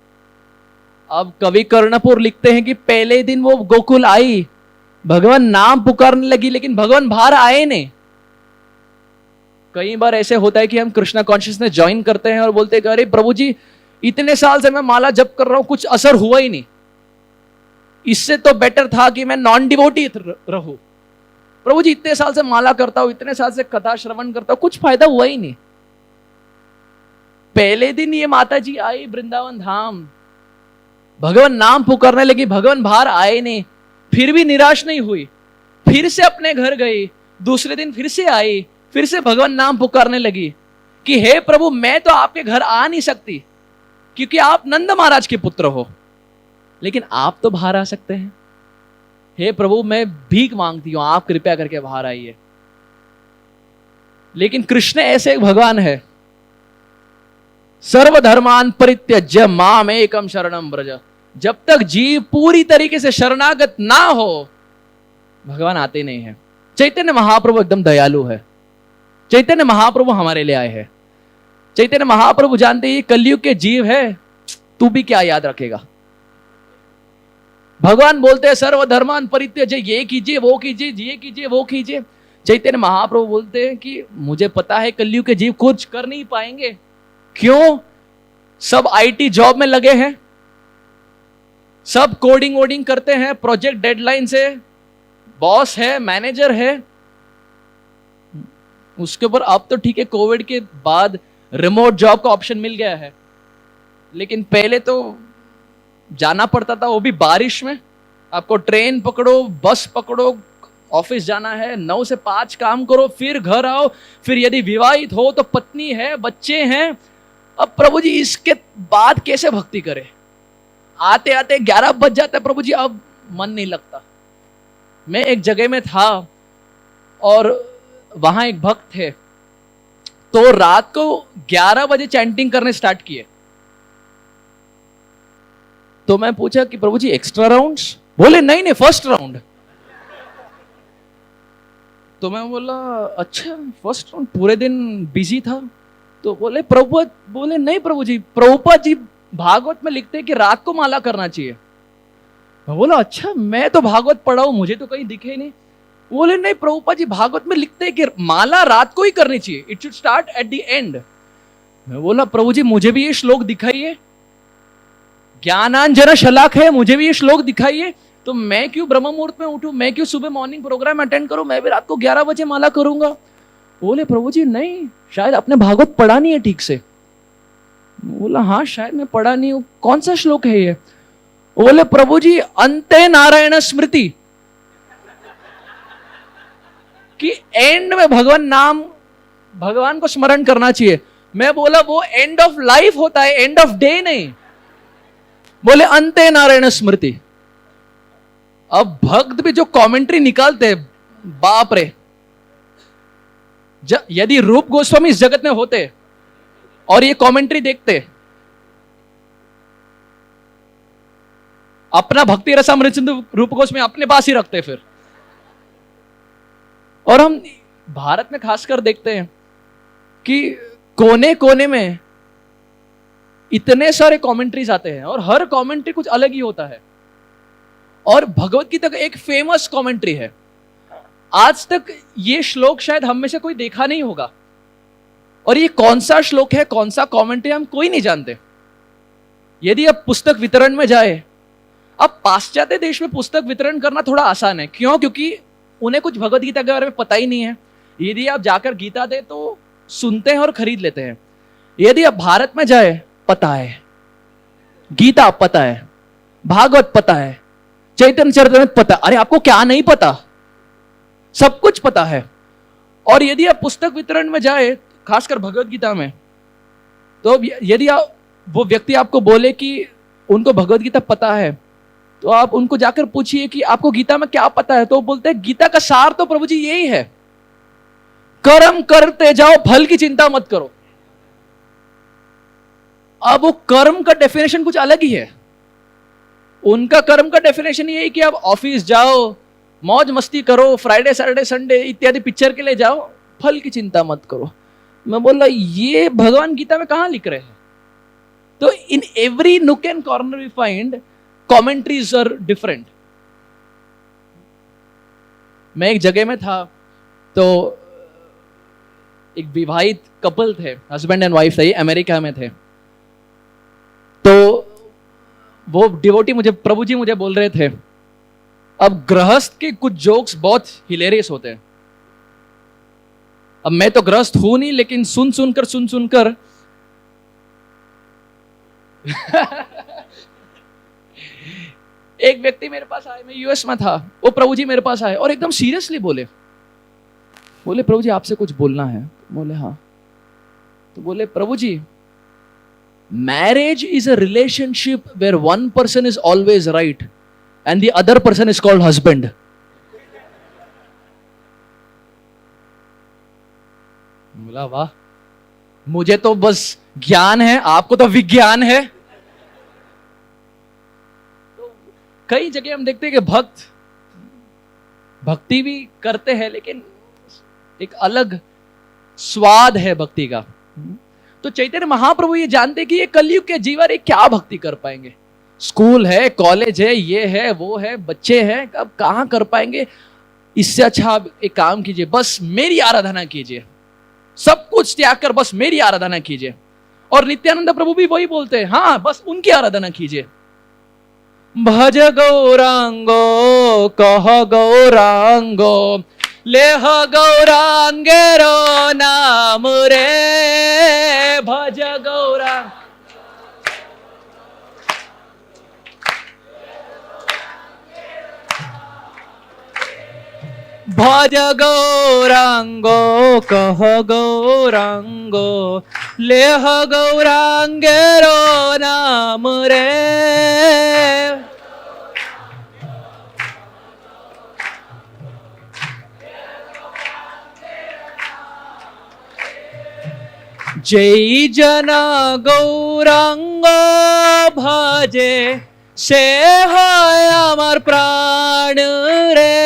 B: अब कवि कर्णपुर लिखते हैं कि पहले दिन वो गोकुल आई, भगवान नाम पुकारने लगी, लेकिन भगवान बाहर आए नहीं। कई बार ऐसे होता है कि हम कृष्णा कॉन्शियसनेस ज्वाइन करते हैं और बोलते हैं अरे प्रभु जी इतने साल से मैं माला जप कर रहा हूं, कुछ असर हुआ ही नहीं, इससे तो बेटर था कि मैं नॉन डिवोटी रहूं। प्रभु जी इतने साल से माला करता हूं, इतने साल से कथा श्रवण करता हूं, कुछ फायदा हुआ ही नहीं। पहले दिन ये माता जी आई वृंदावन धाम, भगवान नाम पुकारने लगी, भगवान बाहर आए नहीं, फिर भी निराश नहीं हुई, फिर से अपने घर गई। दूसरे दिन फिर से आई, फिर से भगवान नाम पुकारने लगी कि हे प्रभु मैं तो आपके घर आ नहीं सकती क्योंकि आप नंद महाराज के पुत्र हो, लेकिन आप तो बाहर आ सकते हैं। हे प्रभु मैं भीख मांगती हूं, आप कृपया करके बाहर आइए। लेकिन कृष्ण ऐसे एक भगवान है, सर्वधर्मान परित्यज्य माम एकम शरणम व्रज। जब तक जीव पूरी तरीके से शरणागत ना हो भगवान आते नहीं है। चैतन्य महाप्रभु एकदम दयालु है, चैतन्य महाप्रभु हमारे लिए आए हैं। चैतन्य महाप्रभु जानते हैं ये कलयुग के जीव है, तू भी क्या याद रखेगा। भगवान बोलते हैं सर्वधर्मान परित्यज्य, ये कीजिए वो कीजिए, ये कीजिए वो कीजिए। चैतन्य महाप्रभु बोलते हैं कि मुझे पता है कलयुग के जीव कुछ कर नहीं पाएंगे। क्यों? सब आईटी जॉब में लगे हैं, सब कोडिंग वोडिंग करते हैं, प्रोजेक्ट डेडलाइन से, बॉस है, मैनेजर है। उसके ऊपर अब तो ठीक है कोविड के बाद रिमोट जॉब का ऑप्शन मिल गया है, लेकिन पहले तो जाना पड़ता था, वो भी बारिश में। आपको ट्रेन पकड़ो, बस पकड़ो, ऑफिस जाना है, 9 से 5 काम करो, फिर घर आओ, फिर यदि विवाहित हो तो पत्नी है, बच्चे हैं। अब प्रभु जी इसके बाद कैसे भक्ति करे? आते आते 11 बज जाता है प्रभु जी, अब मन नहीं लगता। मैं एक जगह में था और वहां एक भक्त थे, तो रात को 11 बजे चैंटिंग करने स्टार्ट किए। तो मैं पूछा कि प्रभु जी एक्स्ट्रा राउंड्स? बोले नहीं नहीं फर्स्ट राउंड। तो मैं बोला अच्छा फर्स्ट राउंड, पूरे दिन बिजी था। तो बोले प्रभु, बोले नहीं प्रभु जी, प्रभुपाद जी भागवत में लिखते हैं कि रात को माला करना चाहिए। मैं बोला अच्छा, मैं तो भागवत पढ़ा हूं, मुझे तो कहीं दिखे नहीं। बोले नहीं प्रभुपाद जी भागवत में लिखते हैं कि माला रात को ही करनी चाहिए, it should start at the end. मैं बोला प्रभु जी मुझे भी ये श्लोक दिखाइए, ज्ञानांजन शलाक है, मुझे भी ये श्लोक दिखाइए। तो मैं क्यों ब्रह्म मुहूर्त में उठूं, मैं क्यों सुबह मॉर्निंग प्रोग्राम अटेंड करूं, मैं भी रात को 11 बजे माला करूंगा। बोले प्रभु जी नहीं, शायद आपने भागवत पढ़ा नहीं है ठीक से। बोला हाँ शायद मैं पढ़ा नहीं हूं, कौन सा श्लोक है ये? बोले प्रभु जी अंते नारायण स्मृति, कि एंड में भगवान नाम, भगवान को स्मरण करना चाहिए। मैं बोला वो एंड ऑफ लाइफ होता है, एंड ऑफ डे नहीं। बोले अंते नारायण स्मृति। अब भक्त भी जो कमेंट्री निकालते हैं, बाप रे, यदि रूप गोस्वामी इस जगत में होते और ये कमेंट्री देखते, अपना भक्ति रसामृत सिंधु रूप गोस्वामी अपने पास ही रखते फिर। और हम भारत में खासकर देखते हैं कि कोने कोने में इतने सारे कमेंट्रीज आते हैं और हर कमेंट्री कुछ अलग ही होता है। और भगवत गीता का एक फेमस कमेंट्री है, आज तक ये श्लोक शायद हम में से कोई देखा नहीं होगा, और ये कौन सा श्लोक है, कौन सा कमेंट्री हम कोई नहीं जानते। यदि अब पुस्तक वितरण में जाए, अब पाश्चात्य देश में पुस्तक वितरण करना थोड़ा आसान है। क्यों? क्योंकि उन्हें कुछ भगवत गीता के बारे में पता ही नहीं है। यदि आप जाकर गीता दे तो सुनते हैं और खरीद लेते हैं। यदि आप भारत में जाए, पता है, गीता पता है, भागवत पता है, चैतन्य चरितामृत पता है। अरे आपको क्या नहीं पता, सब कुछ पता है। और यदि आप पुस्तक वितरण में जाए, खासकर भगवत गीता में, तो यदि वो व्यक्ति आपको बोले कि उनको भगवत गीता पता है, तो आप उनको जाकर पूछिए कि आपको गीता में क्या पता है, तो वो बोलते हैं गीता का सार तो प्रभु जी यही है, कर्म करते जाओ, फल की चिंता मत करो। अब वो कर्म का डेफिनेशन कुछ अलग ही है। उनका कर्म का डेफिनेशन यही कि आप ऑफिस जाओ, मौज मस्ती करो, फ्राइडे सैटरडे संडे इत्यादि पिक्चर के लिए जाओ, फल की चिंता मत करो। मैं बोल रहा ये भगवान गीता में कहां लिख रहे हैं? तो in every nook and corner we find commentaries are different. मैं एक जगह में था, तो एक विवाहित कपल थे, हस्बैंड एंड वाइफ थे, ये अमेरिका में थे। तो वो डिवोटी मुझे, प्रभु जी मुझे बोल रहे थे, अब गृहस्थ के कुछ जोक्स बहुत हिलेरियस होते हैं। अब मैं तो गृहस्थ हूं नहीं, लेकिन सुन सुनकर एक व्यक्ति मेरे पास आए, मैं यूएस में था, वो प्रभु जी मेरे पास आए और एकदम सीरियसली बोले प्रभु जी आपसे कुछ बोलना है। बोले हाँ। तो बोले प्रभु जी, marriage is a relationship where one person is always right and the other person is called husband. बोला वाह, मुझे तो बस ज्ञान है, आपको तो विज्ञान है। तो कई जगह हम देखते हैं कि भक्त भक्ति भी करते हैं, लेकिन एक अलग स्वाद है भक्ति का। तो चैतन्य महाप्रभु ये जानते कि ये कलयुग के जीवन क्या भक्ति कर पाएंगे। स्कूल है, कॉलेज है, ये है, वो है, बच्चे हैं, अब कहां कर पाएंगे। इससे अच्छा आप एक काम कीजिए, बस मेरी आराधना कीजिए, सब कुछ त्याग कर बस मेरी आराधना कीजिए। और नित्यानंद प्रभु भी वही बोलते हैं, हाँ बस उनकी आराधना कीजिए। भज गौरांगो कह गौरांगो लेह गौरांगेरो नाम रे, भज गौरांग भज गौरांगो कह गौरांगो लेह गौरांगेरो नाम रे। जय जना गौरांग भजे से হয় আমার প্রাণ রে।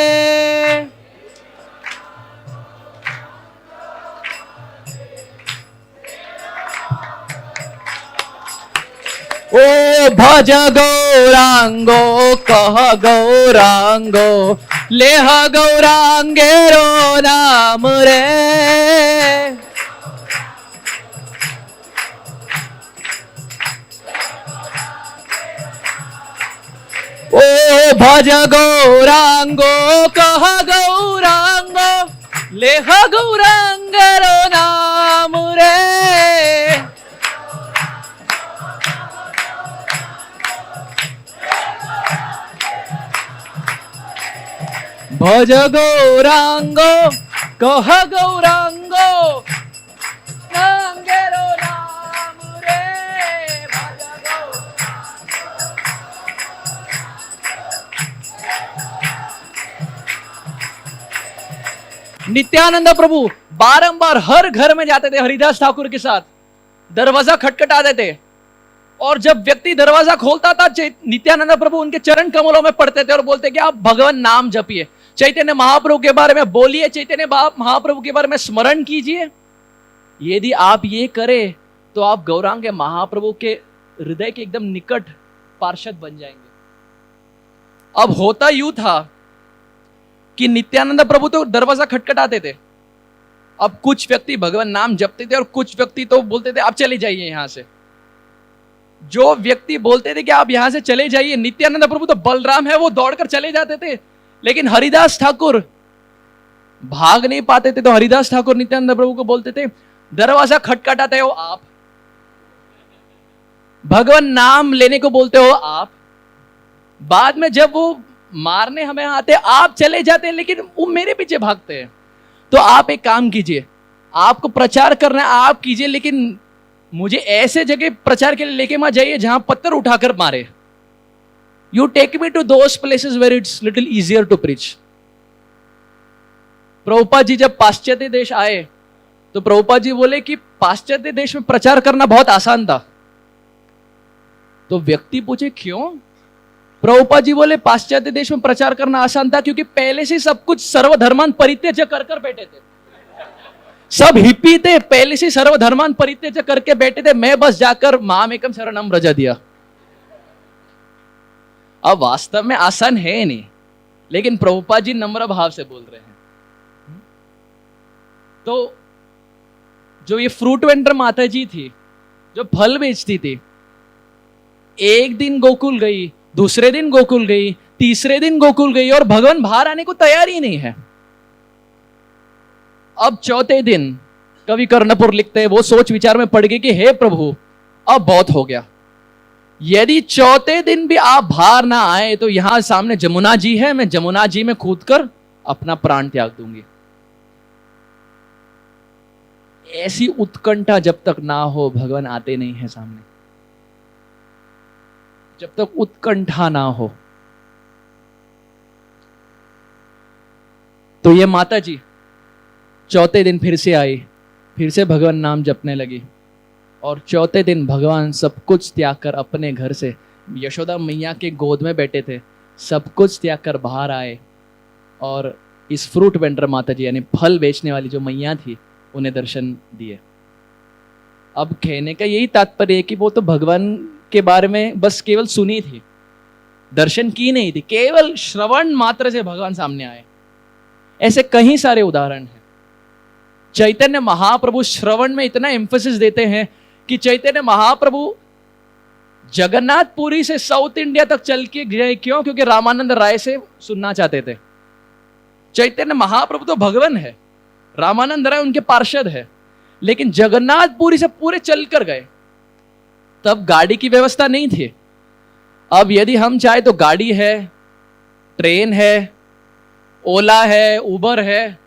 B: ओ भज गौरांगो कह गौरांगो लेह गौरांगेरो नाम रे। ओ भज गौरांगो कह गौरांगो लेह गौरांगेरो नाम रे। भज गौरांगो कह गौरांगो गौरांगेरो नाम रे। भज नित्यानंद प्रभु बारंबार हर घर में जाते थे हरिदास ठाकुर के साथ, दरवाजा खटखटाते थे, और जब व्यक्ति दरवाजा खोलता था नित्यानंद प्रभु उनके चरण कमलों में पड़ते थे और बोलते कि आप भगवान नाम जपिए, चैतन्य महाप्रभु के बारे में बोलिए, चैतन्य महाप्रभु के बारे में स्मरण कीजिए। यदि आप ये करें तो आप गौरांग के महाप्रभु के हृदय के एकदम निकट पार्षद बन जाएंगे। अब होता यूं था कि नित्यानंद प्रभु तो दरवाजा खटखटाते थे, अब कुछ व्यक्ति भगवान नाम जपते थे और कुछ व्यक्ति तो बोलते थे आप चले जाइए यहां से। जो व्यक्ति बोलते थे कि आप यहां से चले जाइए, नित्यानंद प्रभु तो बलराम है वो दौड़कर चले जाते थे, लेकिन हरिदास ठाकुर भाग नहीं पाते थे। तो हरिदास ठाकुर नित्यानंद प्रभु को बोलते थे दरवाजा खटखटाते हो आप, भगवान नाम लेने को बोलते हो आप, बाद में जब वो मारने हमें आते आप चले जाते हैं, लेकिन वो मेरे पीछे भागते हैं। तो आप एक काम कीजिए, आपको प्रचार करना है आप कीजिए, लेकिन मुझे ऐसे जगह प्रचार के लिए लेके मत जाइए जहां पत्थर उठाकर मारे। You take me to those places where it's little easier to preach. Prabhupada ji जब पाश्चात्य देश आए तो प्रभुपाद जी बोले कि पाश्चात्य देश में प्रचार करना बहुत आसान था। तो व्यक्ति पूछे क्यों? प्रभुपाद जी बोले पाश्चात्य देश में प्रचार करना आसान था क्योंकि पहले से सब कुछ सर्वधर्मान परित्यज कर बैठे थे। सब हिप्पी थे, पहले से सर्वधर्मान परित्यज करके बैठे थे। मैं बस जाकर मामेकम शरणम व्रज दिया। अब वास्तव में आसान है नहीं, लेकिन प्रभुपाद जी नम्र भाव से बोल रहे हैं। तो जो ये फ्रूट वेंडर माता जी थी, जो फल बेचती थी, एक दिन गोकुल गई, दूसरे दिन गोकुल गई, तीसरे दिन गोकुल गई, और भगवान बाहर आने को तैयार ही नहीं है। अब चौथे दिन कवि कर्णपुर लिखते हैं, वो सोच विचार में पड़ गए कि हे प्रभु अब बहुत हो गया, यदि चौथे दिन भी आप बाहर ना आए तो यहां सामने जमुना जी है, मैं जमुना जी में कूदकर अपना प्राण त्याग दूंगी। ऐसी उत्कंठा जब तक ना हो भगवान आते नहीं है सामने। जब तक उत्कंठा ना हो। तो ये माता जी चौथे दिन फिर से आई, फिर से भगवान नाम जपने लगी, और चौथे दिन भगवान सब कुछ त्याग कर अपने घर से, यशोदा मैया के गोद में बैठे थे, सब कुछ त्याग कर बाहर आए और इस फ्रूट वेंडर माता जी यानी फल बेचने वाली जो मैया थी उन्हें दर्शन दिए। अब कहने का यही तात्पर्य है कि वो तो भगवान के बारे में बस केवल सुनी थी, दर्शन की नहीं थी, केवल श्रवण मात्र से भगवान सामने आए। ऐसे कई सारे उदाहरण हैं। चैतन्य महाप्रभु श्रवण में इतना एम्फेसिस देते हैं कि चैतन्य महाप्रभु जगन्नाथपुरी से साउथ इंडिया तक चल के गए। क्यों? क्योंकि रामानंद राय से सुनना चाहते थे। चैतन्य महाप्रभु तो भगवान है, रामानंद राय उनके पार्षद है, लेकिन जगन्नाथपुरी से पूरे चल कर गए। तब गाड़ी की व्यवस्था नहीं थी। अब यदि हम चाहे तो गाड़ी है, ट्रेन है, ओला है, उबर है,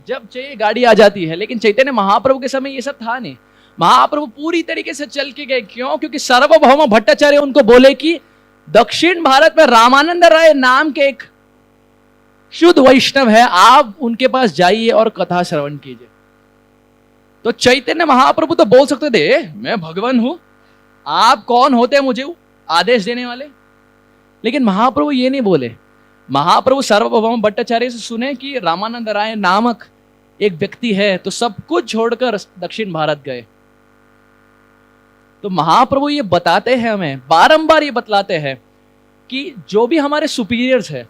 B: जब चाहिए गाड़ी आ जाती है। लेकिन चैतन्य महाप्रभु के समय ये सब था नहीं। महाप्रभु पूरी तरीके से चल के गए। क्यों? क्योंकि सार्वभौम भट्टाचार्य उनको बोले कि दक्षिण भारत में रामानंद राय नाम के एक शुद्ध वैष्णव है, आप उनके पास जाइए और कथा श्रवण कीजिए। तो चैतन्य महाप्रभु तो बोल सकते थे मैं भगवान हूं, आप कौन होते हैं मुझे आदेश देने वाले? लेकिन महाप्रभु ये नहीं बोले। महाप्रभु सार्वभौम भट्टाचार्य से सुने कि रामानंद राय नामक एक व्यक्ति है, तो सब कुछ छोड़कर दक्षिण भारत गए। तो महाप्रभु ये बताते हैं, हमें बारंबार ये बतलाते हैं कि जो भी हमारे सुपीरियर्स है,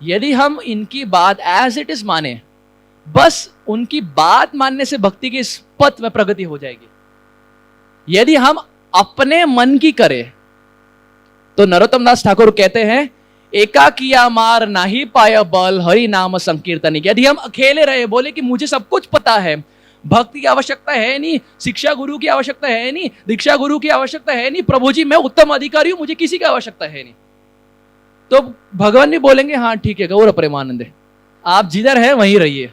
B: यदि हम इनकी बात एज इट इज माने, बस उनकी बात मानने से भक्ति की इस पथ में प्रगति हो जाएगी। यदि हम अपने मन की करें तो नरोत्तम दास ठाकुर कहते हैं एकाकिया मार नाही पाया बल हरि नाम संकीर्तन। यदि हम अकेले रहे, बोले कि मुझे सब कुछ पता है, भक्ति की आवश्यकता है नहीं, शिक्षा गुरु की आवश्यकता है नहीं, दीक्षा गुरु की आवश्यकता है नहीं, प्रभु जी मैं उत्तम अधिकारी हूं, मुझे किसी की आवश्यकता है नहीं, तो भगवान भी बोलेंगे हाँ ठीक है गौर प्रेमानंद, आप जिधर है वहीं रहिए।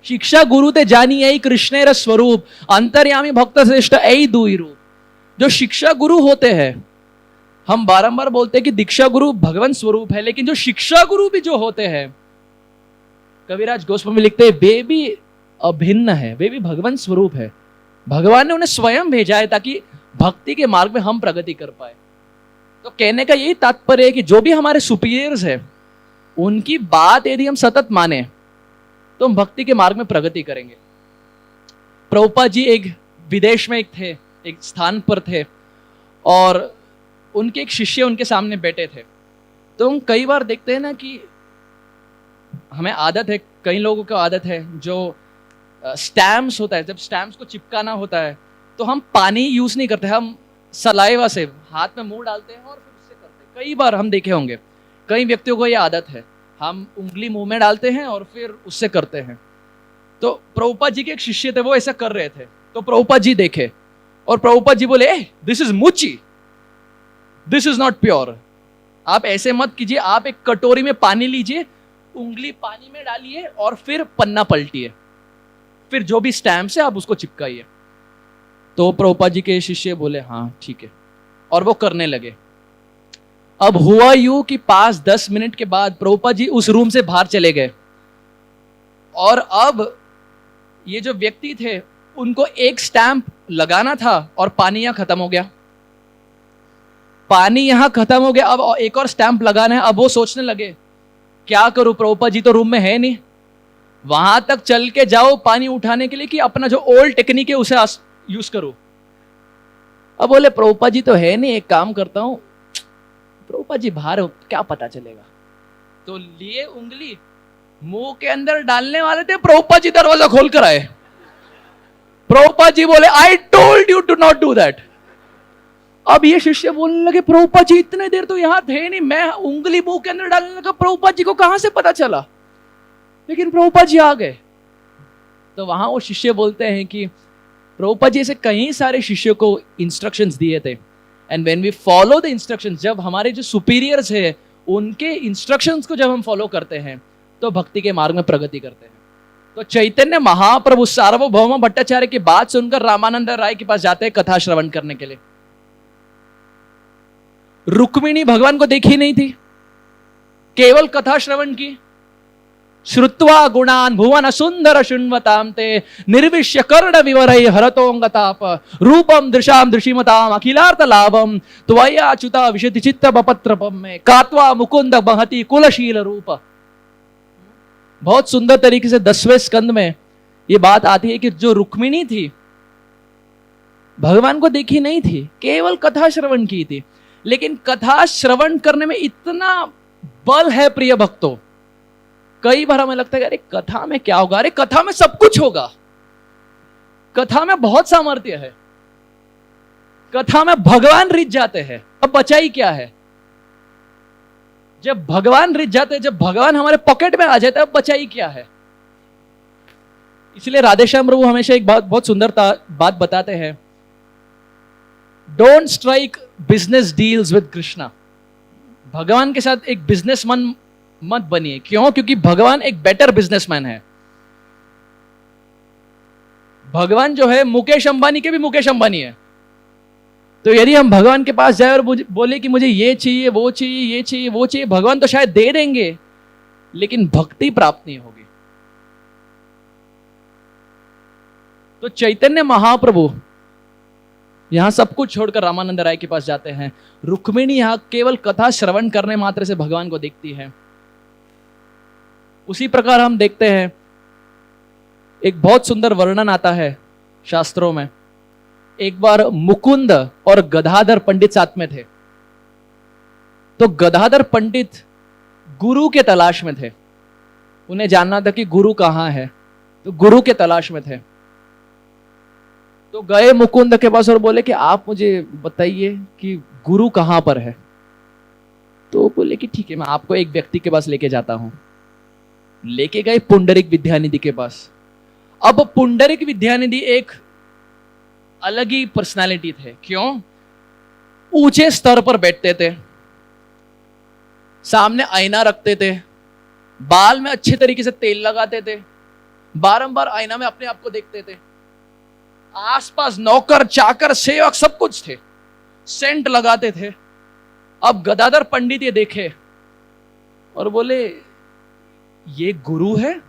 B: शिक्षा गुरु ते जानी यही कृष्णेर स्वरूप, अंतर्यामी भक्त श्रेष्ठ यही दुई रूप। जो शिक्षा गुरु होते हैं, हम बारंबार बोलते हैं कि दीक्षा गुरु भगवान स्वरूप है, लेकिन जो शिक्षा गुरु भी जो होते हैं, कविराज गोस्वामी लिखते हैं वे भी अभिन्न है, वे भी भगवान स्वरूप है। भगवान ने उन्हें स्वयं भेजा है ताकि भक्ति के मार्ग में हम प्रगति कर पाए। तो कहने का यही तात्पर्य है कि जो भी हमारे सुपीरियर्स है, उनकी बात यदि हम सतत माने तो हम भक्ति के मार्ग में प्रगति करेंगे। प्रभुपाद जी एक विदेश में एक स्थान पर थे, और उनके एक शिष्य उनके सामने बैठे थे। तो हम कई बार देखते हैं ना कि हमें आदत है, कई लोगों को आदत है, जो स्टैम्प्स होता है, जब स्टैम्प्स को चिपकाना होता है तो हम पानी यूज नहीं करते, हम सलाइवा से हाथ में मुंह डालते हैं और फिर उससे करते हैं। कई बार हम देखे होंगे, कई व्यक्तियों को यह आदत है, हम उंगली मुंह में डालते हैं और फिर उससे करते हैं। तो प्रभुपाद जी के एक शिष्य थे, वो ऐसा कर रहे थे। तो प्रभुपाद जी देखे और प्रभुपाद जी बोले this is mushy, this is not pure. आप ऐसे मत कीजिए, आप एक कटोरी में पानी लीजिए, उंगली पानी में डालिए और फिर पन्ना पलटिए, फिर जो भी स्टैम्प से आप उसको चिपकाइए। तो प्रभुपाद जी के शिष्य बोले हाँ ठीक है, और वो करने लगे। अब हुआ यूं कि 5-10 मिनट के बाद प्रभुपाद जी उस रूम से बाहर चले गए, और अब ये जो व्यक्ति थे उनको एक स्टैंप लगाना था और पानी यहां खत्म हो गया, पानी यहां खत्म हो गया, अब एक और स्टैंप लगाना है। अब वो सोचने लगे क्या करूं, प्रभुपाद जी तो रूम में है नहीं, वहां तक चल के जाओ पानी उठाने के लिए कि अपना जो ओल्ड टेक्निक है उसे यूज करो। अब बोले प्रभुपाद जी तो है नहीं, एक काम करता हूं, प्रभुपाद जी बाहर हो क्या पता चलेगा। तो लिए उंगली मुंह के अंदर डालने वाले थे, प्रभुपाद जी दरवाजा खोल कर आए। प्रभुपाद जी बोले I told you to not do that. अब ये शिष्य बोलने लगे प्रभुपाद जी इतने देर तो यहां थे नहीं, मैं उंगली मुंह के अंदर डालने लगा, प्रभुपाद जी को कहां से पता चला, लेकिन प्रभुपाद जी आ गए। तो वहां वो शिष्य बोलते हैं कि प्रभुपाद जी ऐसे कई सारे शिष्यों को इंस्ट्रक्शंस दिए थे, and when we follow the instructions, जब हमारे जो सुपीरियर्स है उनके इंस्ट्रक्शंस को जब हम फॉलो करते हैं तो भक्ति के मार्ग में प्रगति करते हैं। तो चैतन्य महाप्रभु सार्वभौम भट्टाचार्य की बात सुनकर रामानंद राय के पास जाते हैं कथा श्रवण करने के लिए। रुक्मिणी भगवान को देखी नहीं थी, केवल कथा श्रवण की। श्रुत्वा गुणान भुवन सुंदर शुण्वताम ते निर्विश्य कर्ण विवरय हरतोंगताप रूपम दृशाम दृशिमताम अखिलार्थ लाभम त्वया अच्युता विशति चित्त बपत्रपम में कात्वा मुकुंद महति कुलशील रूप। बहुत सुंदर तरीके से 10वें स्कंद में ये बात आती है कि जो रुक्मिणी थी भगवान को देखी नहीं थी, केवल कथा श्रवण की थी, लेकिन कथा श्रवण करने में इतना बल है प्रिय भक्तों। कई बार हमें लगता है अरे कथा में क्या होगा, अरे कथा में सब कुछ होगा, कथा में बहुत सामर्थ्य है, कथा में भगवान रिझ जाते हैं। अब बचाई क्या है, जब भगवान रिझ जाते हैं, जब भगवान हमारे पॉकेट में आ जाते हैं, अब बचाई क्या है। इसलिए राधेश्याम प्रभु हमेशा एक बहुत सुंदर बात बताते हैं, don't strike business deals with Krishna. भगवान के साथ एक बिजनेसमैन मत बनिए। क्यों? क्योंकि भगवान एक बेटर बिजनेसमैन है। भगवान जो है मुकेश अंबानी के भी मुकेश अंबानी है। तो यदि हम भगवान के पास जाए और बोले कि मुझे ये चाहिए वो चाहिए ये चाहिए वो चाहिए, भगवान तो शायद दे देंगे, लेकिन भक्ति प्राप्त नहीं होगी। तो चैतन्य महाप्रभु यहां सब कुछ छोड़कर रामानंद राय के पास जाते हैं। रुक्मिणी यहां केवल कथा श्रवण करने मात्र से भगवान को देखती है। उसी प्रकार हम देखते हैं एक बहुत सुंदर वर्णन आता है शास्त्रों में। एक बार मुकुंद और गदाधर पंडित साथ में थे। तो गदाधर पंडित गुरु के तलाश में थे, उन्हें जानना था कि गुरु कहां है, तो गुरु के तलाश में थे। तो गए मुकुंद के पास और बोले कि आप मुझे बताइए कि गुरु कहां पर है। तो बोले कि ठीक है, मैं आपको एक व्यक्ति के पास लेके जाता हूं। लेके गए पुंडरिक विद्यानिधि के पास। अब पुंडरिक विद्यानिधि एक अलग ही पर्सनालिटी थे। क्यों? ऊंचे स्तर पर बैठते थे, सामने आईना रखते थे, बाल में अच्छे तरीके से तेल लगाते थे, बारंबार आईना में अपने आप को देखते थे। आसपास नौकर चाकर सेवक सब कुछ थे, सेंट लगाते थे। अब गदाधर पंडित ये देखे और बोले ये गुरु है,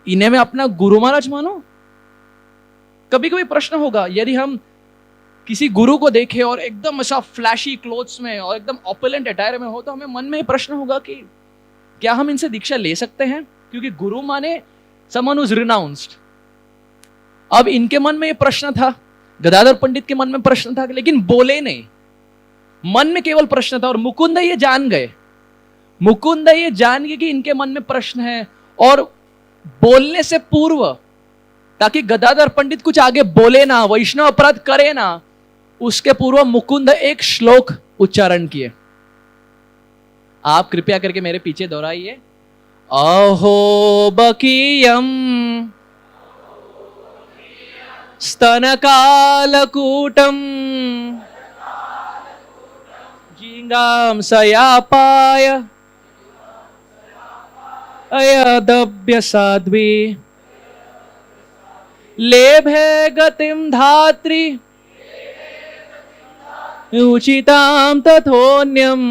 B: इन्हें मैं अपना गुरु महाराज मानो। कभी कभी प्रश्न होगा, यदि हम किसी गुरु को देखें और एकदम ऐसा फ्लैशी क्लोथ्स में और एकदम ऑपुलेंट अटायर में हो, तो हमें मन में प्रश्न होगा कि क्या हम इनसे दीक्षा ले सकते हैं, क्योंकि गुरु माने समवन हू इज रिनाउंस्ड। अब इनके मन में ये प्रश्न था, गदाधर पंडित के मन में प्रश्न था, लेकिन बोले नहीं, मन में केवल प्रश्न था। और मुकुंद ये जान गए, मुकुंद ये जान गए कि इनके मन में प्रश्न है, और बोलने से पूर्व, ताकि गदाधर पंडित कुछ आगे बोले ना, वैष्णव अपराध करे ना, उसके पूर्व मुकुंद एक श्लोक उच्चारण किए। आप कृपया करके मेरे पीछे दोहराइए। अहो बकीयम स्तनकालकूटम जिंगाम सयापाय अयदभ्य साध्वी लेभे गतिम धात्री उचितां तथोन्यम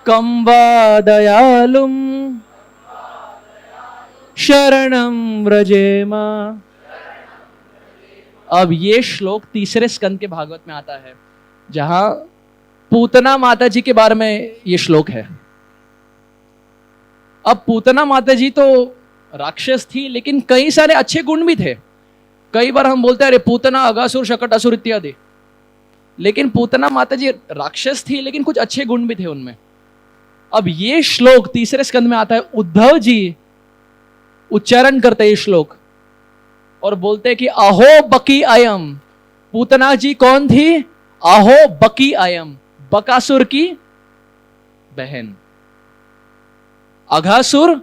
B: कं वा दयालुं शरणं व्रजेम। अब ये श्लोक तीसरे स्कंद के भागवत में आता है, जहां पूतना माता जी के बारे में ये श्लोक है। अब पूतना माता जी तो राक्षस थी, लेकिन कई सारे अच्छे गुण भी थे। कई बार हम बोलते हैं अरे पूतना, अगासुर, शकटासुर इत्यादि, लेकिन पूतना माता जी राक्षस थी, लेकिन कुछ अच्छे गुण भी थे उनमें। अब ये श्लोक तीसरे स्कंद में आता है। उद्धव जी उच्चारण करते हैं ये श्लोक और बोलते हैं कि अहो बकी अयम। पूतना जी कौन थी? अहो बकी अयम, बकासुर की बहन। अघासुर,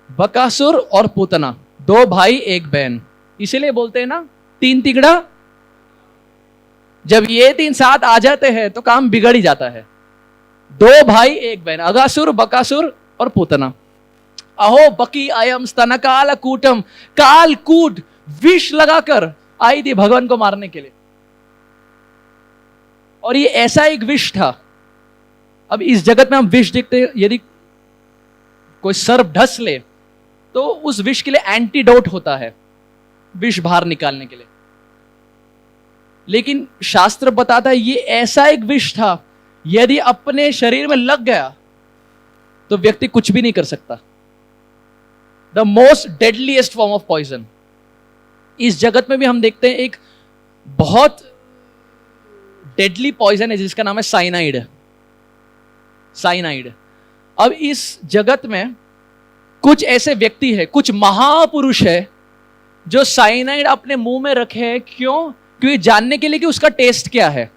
B: बकासुर और पूतना, दो भाई एक बहन, इसीलिए बोलते हैं ना तीन तिगड़ा। जब ये तीन साथ आ जाते हैं तो काम बिगड़ ही जाता है। दो भाई एक बहन, अगासुर, बकासुर और पूतना। अहो बकी अयम स्तनकाल कूटम, कालकूट विष लगाकर आई थी भगवान को मारने के लिए, और ये ऐसा एक विष था। अब इस जगत में हम विष देखते हैं, यदि कोई सर्प ढस ले तो उस विष के लिए एंटीडोट होता है, विष बाहर निकालने के लिए। लेकिन शास्त्र बताता है ये ऐसा एक विष था, यदि अपने शरीर में लग गया तो व्यक्ति कुछ भी नहीं कर सकता। The most deadliest form of poison. इस जगत में भी हम देखते हैं एक बहुत डेडली पॉइजन है जिसका नाम है साइनाइड। साइनाइड। अब इस जगत में कुछ ऐसे व्यक्ति है, कुछ महापुरुष है जो साइनाइड अपने मुंह में रखे हैं। क्यों? क्योंकि जानने के लिए कि उसका टेस्ट क्या है।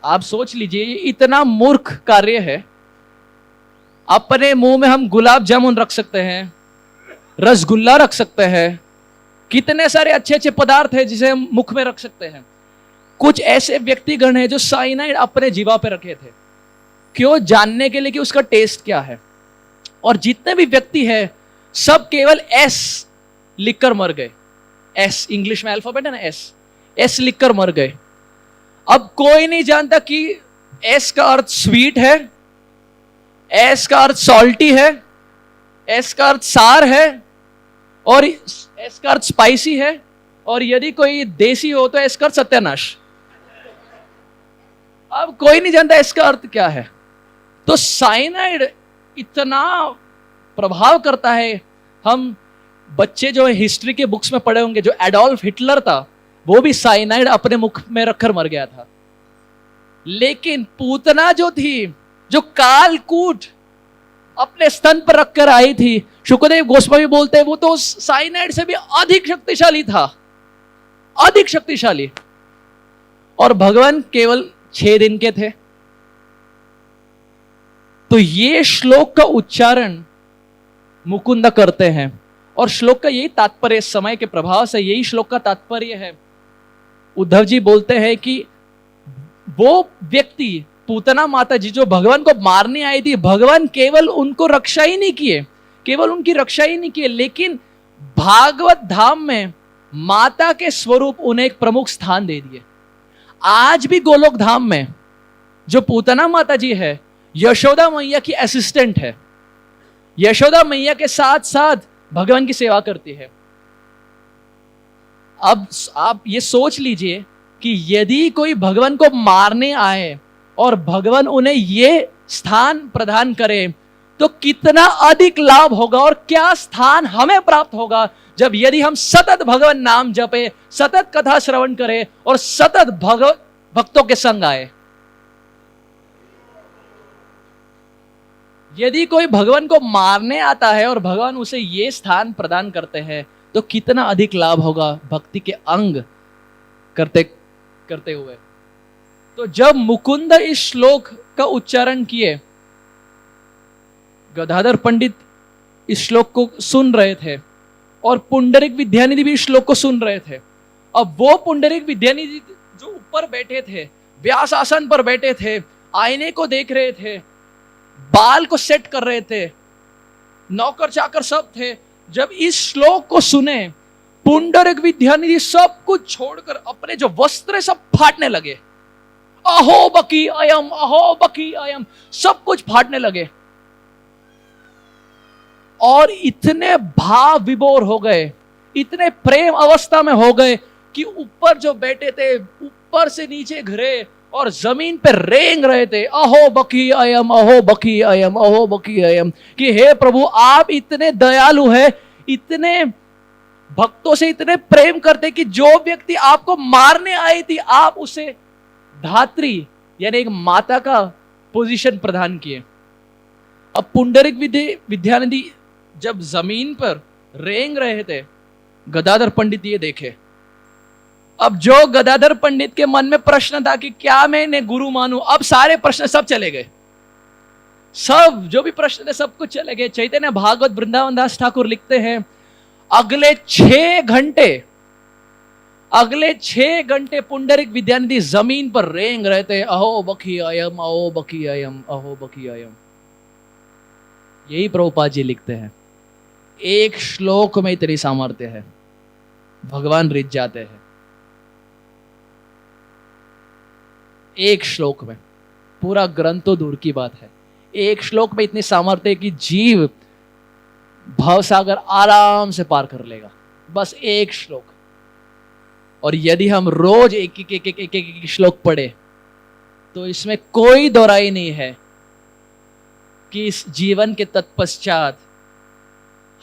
B: आप सोच लीजिए, ये इतना मूर्ख कार्य है। अपने मुंह में हम गुलाब जामुन रख सकते हैं, रसगुल्ला रख सकते हैं, कितने सारे अच्छे अच्छे पदार्थ हैं जिसे हम मुख में रख सकते हैं। कुछ ऐसे व्यक्तिगण हैं जो साइनाइड अपने जीवा पे रखे थे। क्यों? जानने के लिए कि उसका टेस्ट क्या है। और जितने भी व्यक्ति हैं सब केवल एस लिखकर मर गए। एस इंग्लिश में अल्फाबेट है ना, एस लिखकर मर गए। अब कोई नहीं जानता कि एस का अर्थ स्वीट है, एस का अर्थ सॉल्टी है, एस का अर्थ सार है, और एस का अर्थ स्पाइसी है, और यदि कोई देसी हो तो एस का अर्थ सत्यानाश। अब कोई नहीं जानता इसका अर्थ क्या है। तो साइनाइड इतना प्रभाव करता है। हम बच्चे जो हिस्ट्री के बुक्स में पढ़े होंगे, जो एडोल्फ हिटलर था वो भी साइनाइड अपने मुख में रखकर मर गया था। लेकिन पूतना जो थी, जो कालकूट अपने स्तन पर रखकर आई थी, शुकदेव गोस्वामी बोलते हैं वो तो साइनाइड से भी अधिक शक्तिशाली था, अधिक शक्तिशाली। और भगवान केवल 6 दिन के थे। तो ये श्लोक का उच्चारण मुकुंद करते हैं, और श्लोक का यही तात्पर्य, समय के प्रभाव से यही श्लोक का तात्पर्य है। उद्धव जी बोलते हैं कि वो व्यक्ति पूतना माता जी जो भगवान को मारने आई थी, भगवान केवल उनको रक्षा ही नहीं किए, केवल उनकी रक्षा ही नहीं किए, लेकिन भागवत धाम में माता के स्वरूप उन्हें एक प्रमुख स्थान दे दिए। आज भी गोलोक धाम में जो पूतना माता जी है, यशोदा मैया की असिस्टेंट है। यशोदा मैया के साथ साथ भगवान की सेवा करती है। अब आप ये सोच लीजिए कि यदि कोई भगवान को मारने आए और भगवान उन्हें ये स्थान प्रदान करे तो कितना अधिक लाभ होगा, और क्या स्थान हमें प्राप्त होगा जब यदि हम सतत भगवान नाम जपे, सतत कथा श्रवण करें और सतत भक्तों के संग आए। यदि कोई भगवान को मारने आता है और भगवान उसे ये स्थान प्रदान करते हैं तो कितना अधिक लाभ होगा भक्ति के अंग करते हुए। तो जब मुकुंद इस श्लोक का उच्चारण किए, गदाधर पंडित इस श्लोक को सुन रहे थे और पुंडरिक विद्यानिधि भी इस श्लोक को सुन रहे थे। अब वो पुंडरिक विद्यानिधि जो ऊपर बैठे थे, व्यास आसन पर बैठे थे, आईने को देख रहे थे, बाल को सेट कर रहे थे, नौकर चाकर सब थे, जब इस श्लोक को सुने पुंडरिक विद्यानिधि सब कुछ छोड़कर अपने जो वस्त्र सब फाड़ने लगे। अहो बकी अयम, अहो बकी अयम, सब कुछ फाड़ने लगे और इतने भाव विभोर हो गए, इतने प्रेम अवस्था में हो गए कि ऊपर जो बैठे थे ऊपर से नीचे गिरे और जमीन पे रेंग रहे थे, अहो बकी अयम, अहो बकी अयम, अहो बकी अयम, कि हे प्रभु आप इतने दयालु हैं, इतने भक्तों से इतने प्रेम करते कि जो व्यक्ति आपको मारने आई थी आप उसे धात्री यानी एक माता का पोजीशन प्रदान किए। अब पुंडरिक विद्यानिधि जब जमीन पर रेंग रहे थे, गदाधर पंडित ये देखे। अब जो गदाधर पंडित के मन में प्रश्न था कि क्या मैं इन्हें गुरु मानूं, अब सारे प्रश्न सब चले गए, सब जो भी प्रश्न थे सब कुछ चले गए। चैतन्य भागवत वृंदावन दास ठाकुर लिखते हैं अगले 6 घंटे पुंडरिक विद्यानिधि जमीन पर रेंग रहे थे, अहो बकी अयम, अहो बकी अयम, अहो बकी अयम। यही प्रभुपाद जी लिखते हैं, एक श्लोक में इतनी सामर्थ्य है, भगवान रिझ जाते हैं एक श्लोक में। पूरा ग्रंथ तो दूर की बात है, एक श्लोक में इतनी सामर्थ्य है कि जीव भवसागर आराम से पार कर लेगा, बस एक श्लोक। और यदि हम रोज एक श्लोक पढ़े तो इसमें कोई दोहराई नहीं है कि इस जीवन के तत्पश्चात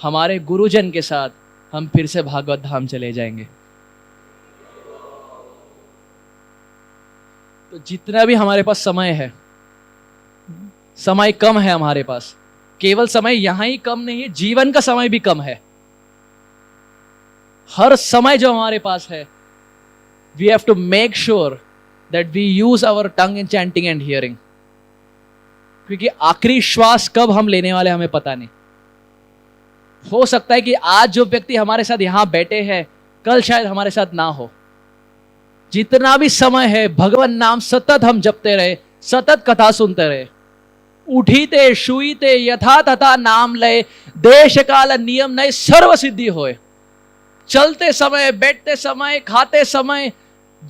B: हमारे गुरुजन के साथ हम फिर से भागवत धाम चले जाएंगे। तो जितना भी हमारे पास समय है, समय कम है हमारे पास, केवल समय यहां ही कम नहीं है, जीवन का समय भी कम है। हर समय जो हमारे पास है, we have to make sure that we use our tongue in chanting and hearing, क्योंकि आखिरी श्वास कब हम लेने वाले हमें पता नहीं। हो सकता है कि आज जो व्यक्ति हमारे साथ यहां बैठे हैं कल शायद हमारे साथ ना हो। जितना भी समय है भगवान नाम सतत हम जपते रहे, सतत कथा सुनते रहे, उठीते शुईते यथा तथा नाम लय, देश काल नियम नय सर्व सिद्धि होए। चलते समय, बैठते समय, खाते समय,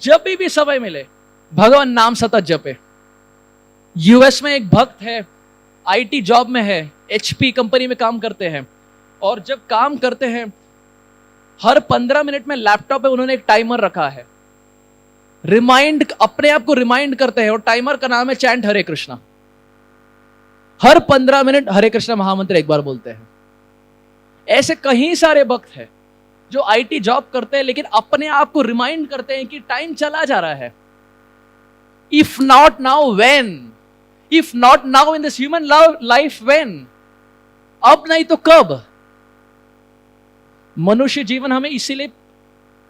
B: जब भी समय मिले भगवान नाम सतत जपे। यूएस में एक भक्त है, आईटी जॉब में है, एचपी कंपनी में काम करते हैं, और जब काम करते हैं हर 15 मिनट में लैपटॉप पे उन्होंने एक टाइमर रखा है, रिमाइंड, अपने आप को रिमाइंड करते हैं, और टाइमर का नाम है चैंट हरे कृष्णा। हर 15 मिनट हरे कृष्णा महामंत्र एक बार बोलते हैं। ऐसे कई सारे भक्त हैं जो आईटी जॉब करते हैं लेकिन अपने आप को रिमाइंड करते हैं कि टाइम चला जा रहा है। If not now when, if not now in this human life when, अब नहीं तो कब। मनुष्य जीवन हमें इसीलिए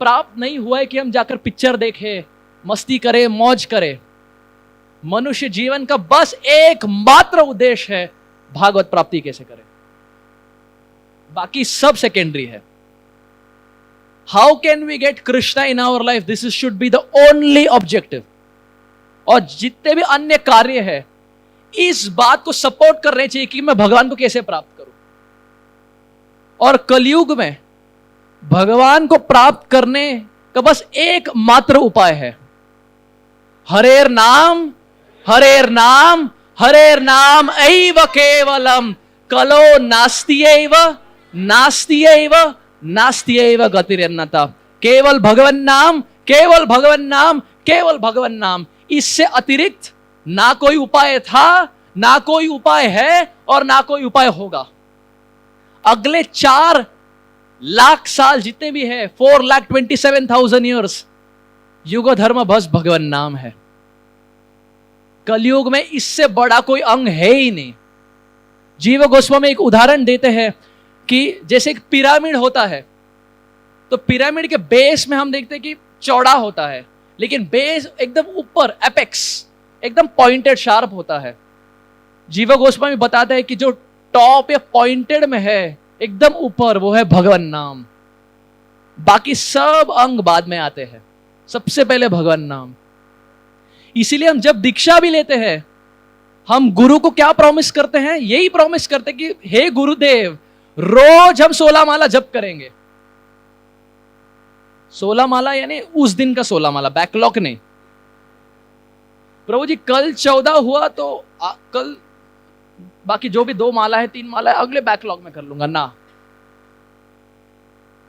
B: प्राप्त नहीं हुआ है कि हम जाकर पिक्चर देखें, मस्ती करें, मौज करें। मनुष्य जीवन का बस एकमात्र उद्देश्य है भागवत प्राप्ति कैसे करें, बाकी सब सेकेंडरी है। How can we get Krishna in our life, this should be the only objective. और जितने भी अन्य कार्य है इस बात को सपोर्ट करने चाहिए कि मैं भगवान को कैसे प्राप्त करूं। और कलयुग में भगवान को प्राप्त करने का बस एक मात्र उपाय है, हरेर नाम, हरेर नाम, हरेर नाम एव केवलम, कलो नास्त्यैव, नास्त्यैव, नास्त्यैव गतिरन्यथा। केवल भगवान नाम, केवल भगवान नाम, केवल भगवान नाम, इससे अतिरिक्त ना कोई उपाय था, ना कोई उपाय है, और ना कोई उपाय होगा। अगले 4 लाख साल जितने भी है, 4,27,000 ईयर्स, युग धर्म बस भगवान नाम है। कलयुग में इससे बड़ा कोई अंग है ही नहीं। जीव गोस्वामी एक उदाहरण देते हैं कि जैसे एक पिरामिड होता है, तो पिरामिड के बेस में हम देखते हैं कि चौड़ा होता है, लेकिन बेस एकदम ऊपर, एपेक्स एकदम पॉइंटेड शार्प होता है। जीव गोस्वामी बताते हैं कि जो टॉप या पॉइंटेड में है एकदम ऊपर, वो है भगवान नाम। बाकी सब अंग बाद में आते हैं, सबसे पहले भगवान नाम। इसीलिए हम जब दीक्षा भी लेते हैं, हम गुरु को क्या प्रॉमिस करते हैं? यही प्रॉमिस करते हैं कि हे गुरुदेव, रोज हम 16 माला जप करेंगे। 16 माला यानी उस दिन का 16 माला, बैकलॉग नहीं। प्रभु जी कल 14 हुआ तो कल बाकी जो भी 2 माला है 3 माला है अगले बैकलॉग में कर लूंगा ना।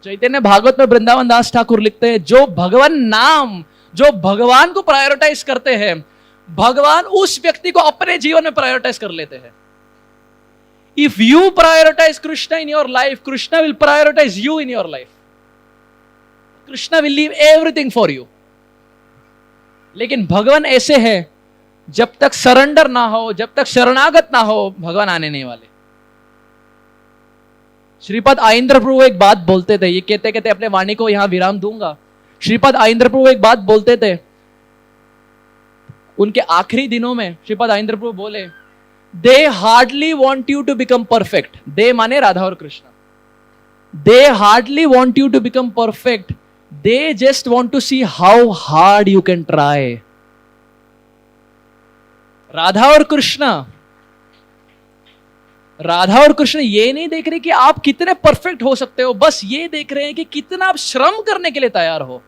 B: चैतन्य भागवत में वृंदावन दास ठाकुर लिखते हैं, जो भगवान नाम, जो भगवान को प्रायोरिटाइज करते हैं, भगवान उस व्यक्ति को अपने जीवन में प्रायोरिटाइज कर लेते हैं। If you prioritise Krishna in your life, Krishna will prioritise you in your life. Krishna will leave everything for you. लेकिन भगवान ऐसे है, जब तक सरेंडर ना हो, जब तक शरणागत ना हो, भगवान आने नहीं वाले। श्रीपद आइंद्र प्रभु एक बात बोलते थे, ये कहते कहते अपने वाणी को यहां विराम दूंगा। श्रीपद आइंद्र प्रभु एक बात बोलते थे, उनके आखिरी दिनों में श्रीपद आइंद्र प्रभु बोले, they hardly want you to become perfect. They माने राधा और Krishna. They hardly want you to become perfect, they just want to see how hard you can try. Radha और कृष्ण ये नहीं देख रहे कि आप कितने परफेक्ट हो सकते हो, बस ये देख रहे हैं कि कितना आप श्रम करने के लिए तैयार हो।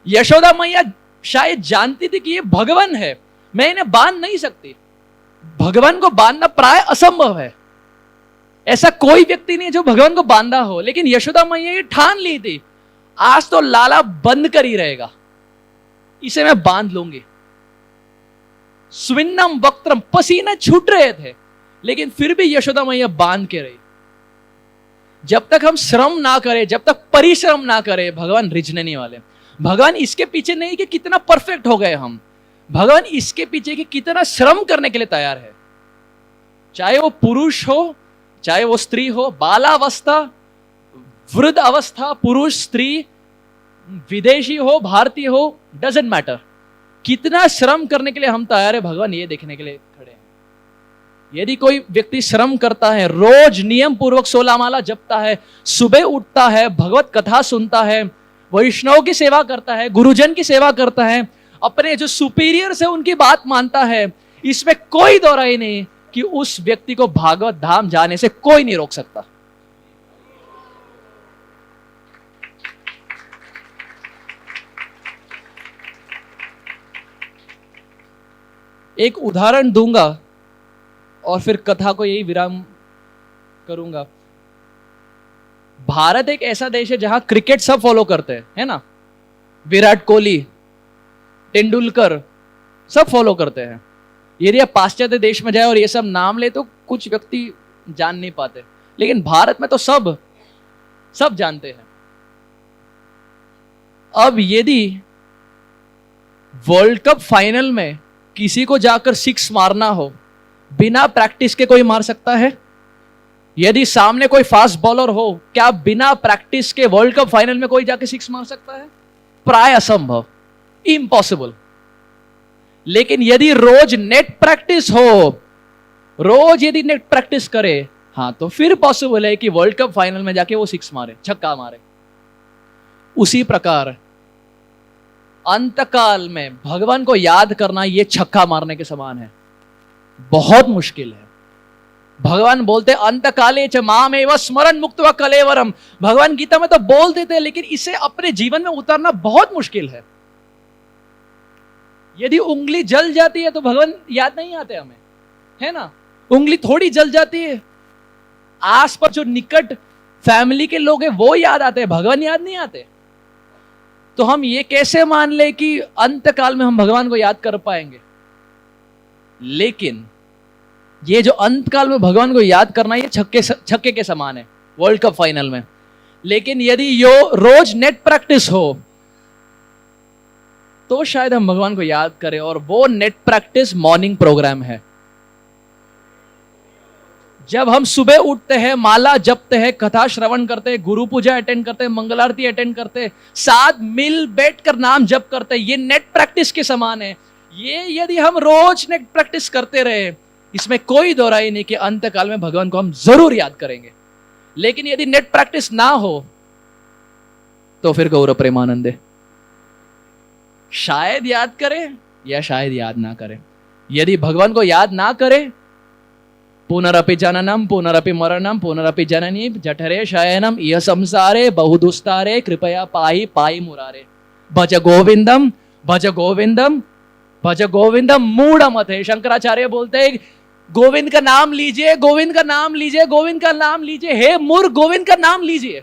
B: यशोदा मैया शायद जानती थी कि ये भगवान है, मैं इन्हें बांध नहीं सकती। भगवान को बांधना प्राय असंभव है। ऐसा कोई व्यक्ति नहीं है जो भगवान को बांधा हो, लेकिन यशोदा मैया ये ठान ली थी, आज तो लाला बंद कर ही रहेगा, इसे मैं बांध लूंगी। स्विन्नम वक्त्रम, पसीने छूट रहे थे, लेकिन फिर भी यशोदा मैया बांध के रही। जब तक हम श्रम ना करें, जब तक परिश्रम ना करें, भगवान रिझने नहीं वाले। भगवान इसके पीछे नहीं कि कितना परफेक्ट हो गए हम, भगवान इसके पीछे कि कितना श्रम करने के लिए तैयार है। चाहे वो पुरुष हो, चाहे वो स्त्री हो, बालावस्था, वृद्ध अवस्था, पुरुष, स्त्री, विदेशी हो, भारतीय हो, डजंट मैटर, कितना श्रम करने के लिए हम तैयार है, भगवान ये देखने के लिए खड़े हैं। यदि कोई व्यक्ति श्रम करता है, रोज नियम पूर्वक 16 माला जपता है, सुबह उठता है, भगवत कथा सुनता है, वैष्णव की सेवा करता है, गुरुजन की सेवा करता है, अपने जो सुपीरियर्स है उनकी बात मानता है, इसमें कोई दो राय नहीं कि उस व्यक्ति को भागवत धाम जाने से कोई नहीं रोक सकता। एक उदाहरण दूंगा और फिर कथा को यही विराम करूंगा। भारत एक ऐसा देश है जहां क्रिकेट सब फॉलो करते हैं, है ना? विराट कोहली, तेंदुलकर सब फॉलो करते हैं। यदि आप पाश्चात्य देश में जाए और ये सब नाम ले तो कुछ व्यक्ति जान नहीं पाते, लेकिन भारत में तो सब जानते हैं। अब यदि वर्ल्ड कप फाइनल में किसी को जाकर 6 मारना हो, बिना प्रैक्टिस के कोई मार सकता है? यदि सामने कोई फास्ट बॉलर हो, क्या बिना प्रैक्टिस के वर्ल्ड कप फाइनल में कोई जाके 6 मार सकता है? प्राय असंभव, इम्पॉसिबल। लेकिन यदि रोज नेट प्रैक्टिस हो, रोज यदि नेट प्रैक्टिस करे, हाँ, तो फिर पॉसिबल है कि वर्ल्ड कप फाइनल में जाके वो 6 मारे, छक्का मारे। उसी प्रकार अंतकाल में भगवान को याद करना ये छक्का मारने के समान है, बहुत मुश्किल है। भगवान बोलते अंतकाले च मामेव स्मरण मुक्त्वा कलेवरम। भगवान गीता में तो बोल देते हैं, लेकिन इसे अपने जीवन में उतारना बहुत मुश्किल है। यदि उंगली जल जाती है तो भगवान याद नहीं आते हमें, है ना? उंगली थोड़ी जल जाती है, आस पास जो निकट फैमिली के लोग हैं वो याद आते हैं, भगवान याद नहीं आते। तो हम ये कैसे मान ले कि अंतकाल में हम भगवान को याद कर पाएंगे? लेकिन ये जो अंतकाल में भगवान को याद करना, ये छक्के के समान है वर्ल्ड कप फाइनल में। लेकिन यदि यो रोज नेट प्रैक्टिस हो तो शायद हम भगवान को याद करें, और वो नेट प्रैक्टिस मॉर्निंग प्रोग्राम है। जब हम सुबह उठते हैं, माला जपते हैं, कथा श्रवण करते हैं, गुरु पूजा अटेंड करते हैं, मंगल आरती अटेंड करते हैं, साथ मिल बैठकर नाम जप करते हैं, ये नेट प्रैक्टिस के समान है। ये यदि हम रोज नेट प्रैक्टिस करते रहे, इसमें कोई दो राय नहीं कि अंतकाल में भगवान को हम जरूर याद करेंगे। लेकिन यदि नेट प्रैक्टिस ना हो तो फिर गौर प्रेमानंदे। शायद याद करे या शायद याद ना करे। यदि भगवान को याद ना करे, पुनरपि जननम पुनरपि मरणम पुनरपि जननी जठरे शयनम इह संसारे बहुदुस्तारे कृपया पाहि पाहि मुरारे। भज गोविंदम भज गोविंदम भज गोविंदम मूढ़मते। शंकराचार्य बोलते हैं गोविंद का नाम लीजिए, गोविंद का नाम लीजिए, गोविंद का नाम लीजिए, हे मूर्ख गोविंद का नाम लीजिए,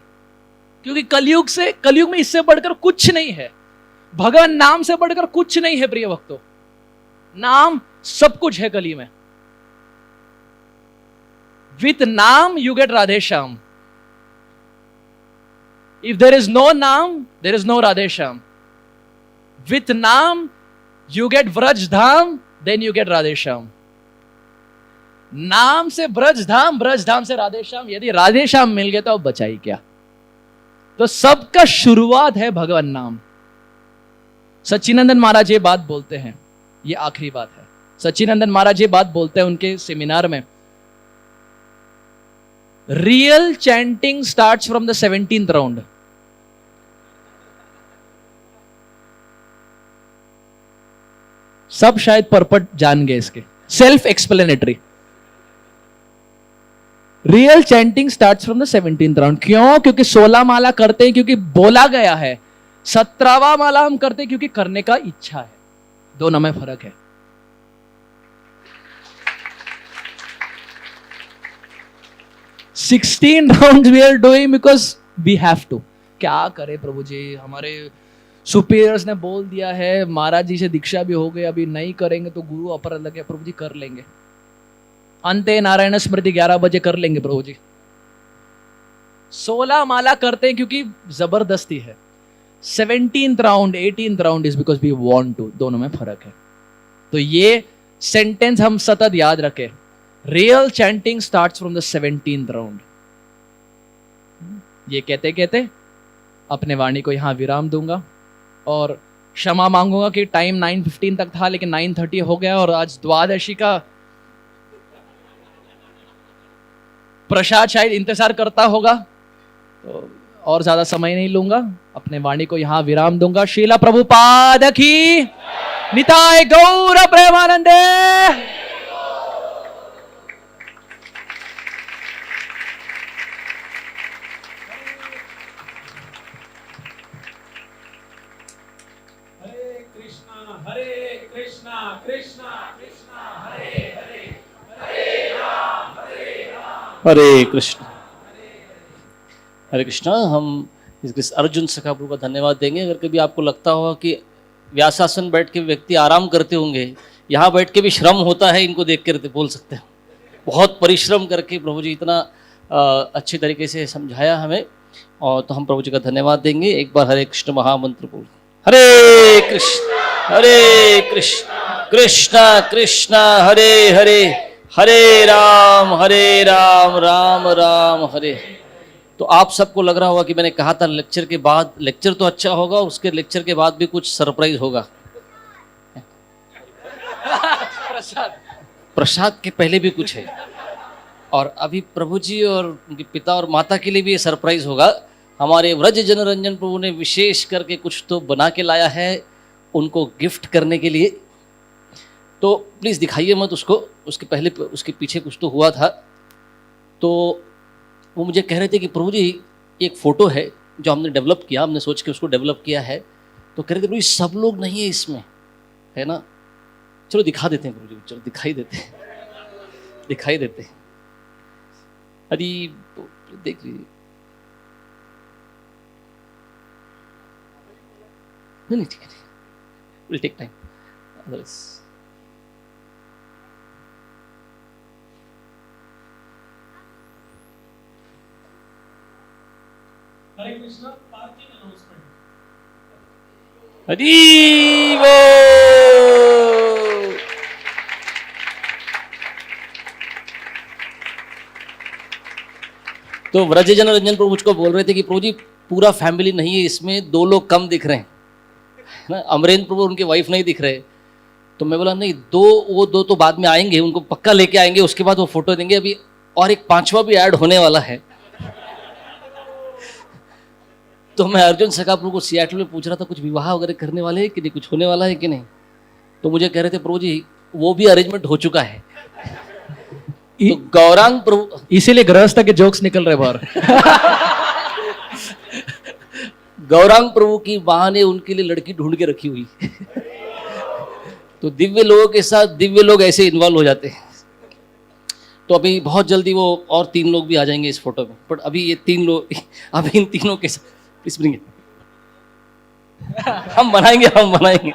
B: क्योंकि कलयुग में इससे बढ़कर कुछ नहीं है। भगवान नाम से बढ़कर कुछ नहीं है प्रिय भक्तों। नाम सब कुछ है कली में। With naam you get Radhe Shyam. If there is no naam there is no Radhe Shyam. With naam you get Vraj Dham, then you get Radhe Shyam. नाम से ब्रज धाम से राधे श्याम। यदि राधे श्याम मिल गए तो अब बचाई क्या। तो सबका शुरुआत है भगवान नाम। सच्चिदानंद महाराज ये बात बोलते हैं, ये आखिरी बात है। सच्चिदानंद महाराज ये बात बोलते हैं उनके सेमिनार में, real chanting starts from the 17th round. सब शायद परपट जान गए इसके, self explanatory. Real chanting starts from the 17th round. क्यों? क्योंकि 16 माला करते हैं क्योंकि बोला गया है। 17वां माला हम करते हैं क्योंकि करने का इच्छा है। दोनों में फर्क है। Sixteen round we are doing because we have to. क्या करे प्रभु जी, हमारे सुपीरियर्स ने बोल दिया है, महाराज जी से दीक्षा भी हो गई, अभी नहीं करेंगे तो गुरु अपर लगे। प्रभु जी कर लेंगे, अंते नारायण स्मृति 11 बजे कर लेंगे प्रभु जी। 16 माला करते हैं क्योंकि जबरदस्ती है। 17th round 18th round is because we want to. दोनों में फर्क है। तो ये सेंटेंस हम सतत याद रखें। Real chanting starts from the 17th round. ये कहते कहते अपने वाणी को यहां विराम दूंगा और क्षमा मांगूंगा कि टाइम 9:15 तक था लेकिन 9:30 हो गया और आज द्वादशी का प्रसाद शायद इंतजार करता होगा, तो और ज्यादा समय नहीं लूंगा, अपने वाणी को यहां विराम दूंगा। श्रीला प्रभुपाद की निताय गौर प्रेमानंदे।
A: हरे कृष्ण हरे कृष्णा। हम इस अर्जुन सखा प्रभु का धन्यवाद देंगे। अगर कभी आपको लगता होगा कि व्यासासन बैठ के व्यक्ति आराम करते होंगे, यहाँ बैठ के भी श्रम होता है, इनको देख कर बोल सकते हैं। बहुत परिश्रम करके प्रभु जी इतना अच्छी तरीके से समझाया हमें, और तो हम प्रभु जी का धन्यवाद देंगे। एक बार हरे कृष्ण महामंत्र बोल। हरे कृष्ण कृष्ण कृष्ण हरे हरे, हरे राम राम राम हरे। तो आप सबको लग रहा होगा कि मैंने कहा था लेक्चर के बाद, लेक्चर तो अच्छा होगा, उसके लेक्चर के बाद भी कुछ सरप्राइज होगा। प्रसाद के पहले भी कुछ है, और अभी प्रभु जी और उनके पिता और माता के लिए भी ये सरप्राइज होगा। हमारे व्रज जनरंजन प्रभु ने विशेष करके कुछ तो बना के लाया है उनको गिफ्ट करने के लिए। तो प्लीज़ दिखाइए मत उसको, उसके पहले उसके पीछे कुछ तो हुआ था। तो वो मुझे कह रहे थे कि प्रभु जी एक फ़ोटो है जो हमने डेवलप किया, हमने सोच के उसको डेवलप किया है। तो कह रहे थे प्रभु जी सब लोग नहीं है इसमें, है ना। चलो दिखा देते हैं प्रभु जी, चलो दिखाई देते हैं, दिखाई देते हैं। अरे देख लीजिए, नहीं ठीक है, will take time.
C: Hare Krishna parking announcement.
A: हरी वो। तो व्रज जनरंजन प्रभु मुझको बोल रहे थे कि प्रभु जी पूरा फैमिली नहीं है इसमें, 2 लोग कम दिख रहे हैं ना। अमरेंद्र प्रभु उनके वाइफ नहीं दिख रहे। तो मैं बोला नहीं, वो दो तो बाद में आएंगे, उनको पक्का लेके आएंगे, उसके बाद वो फोटो देंगे। अभी और एक 5वां भी ऐड होने वाला है। तो मैं अर्जुन सखा प्रभु को सियाटल में पूछ रहा था कुछ विवाह वगैरह करने वाले हैं कि नहीं, कुछ होने वाला है कि नहीं। तो मुझे कह रहे थे प्रभु जी वो भी अरेंजमेंट हो चुका है। तो गौरांग प्रभु,
B: इसीलिए गृहस्थ के जोक्स निकल रहे बाहर।
A: गौरांग प्रभु की मां ने उनके लिए लड़की ढूंढ के रखी हुई। तो दिव्य लोगों के साथ दिव्य लोग ऐसे इन्वॉल्व हो जाते हैं। तो अभी बहुत जल्दी वो और 3 लोग भी आ जाएंगे इस फोटो में, बट अभी ये 3 लोग, अभी इन तीनों के साथ हम बनाएंगे।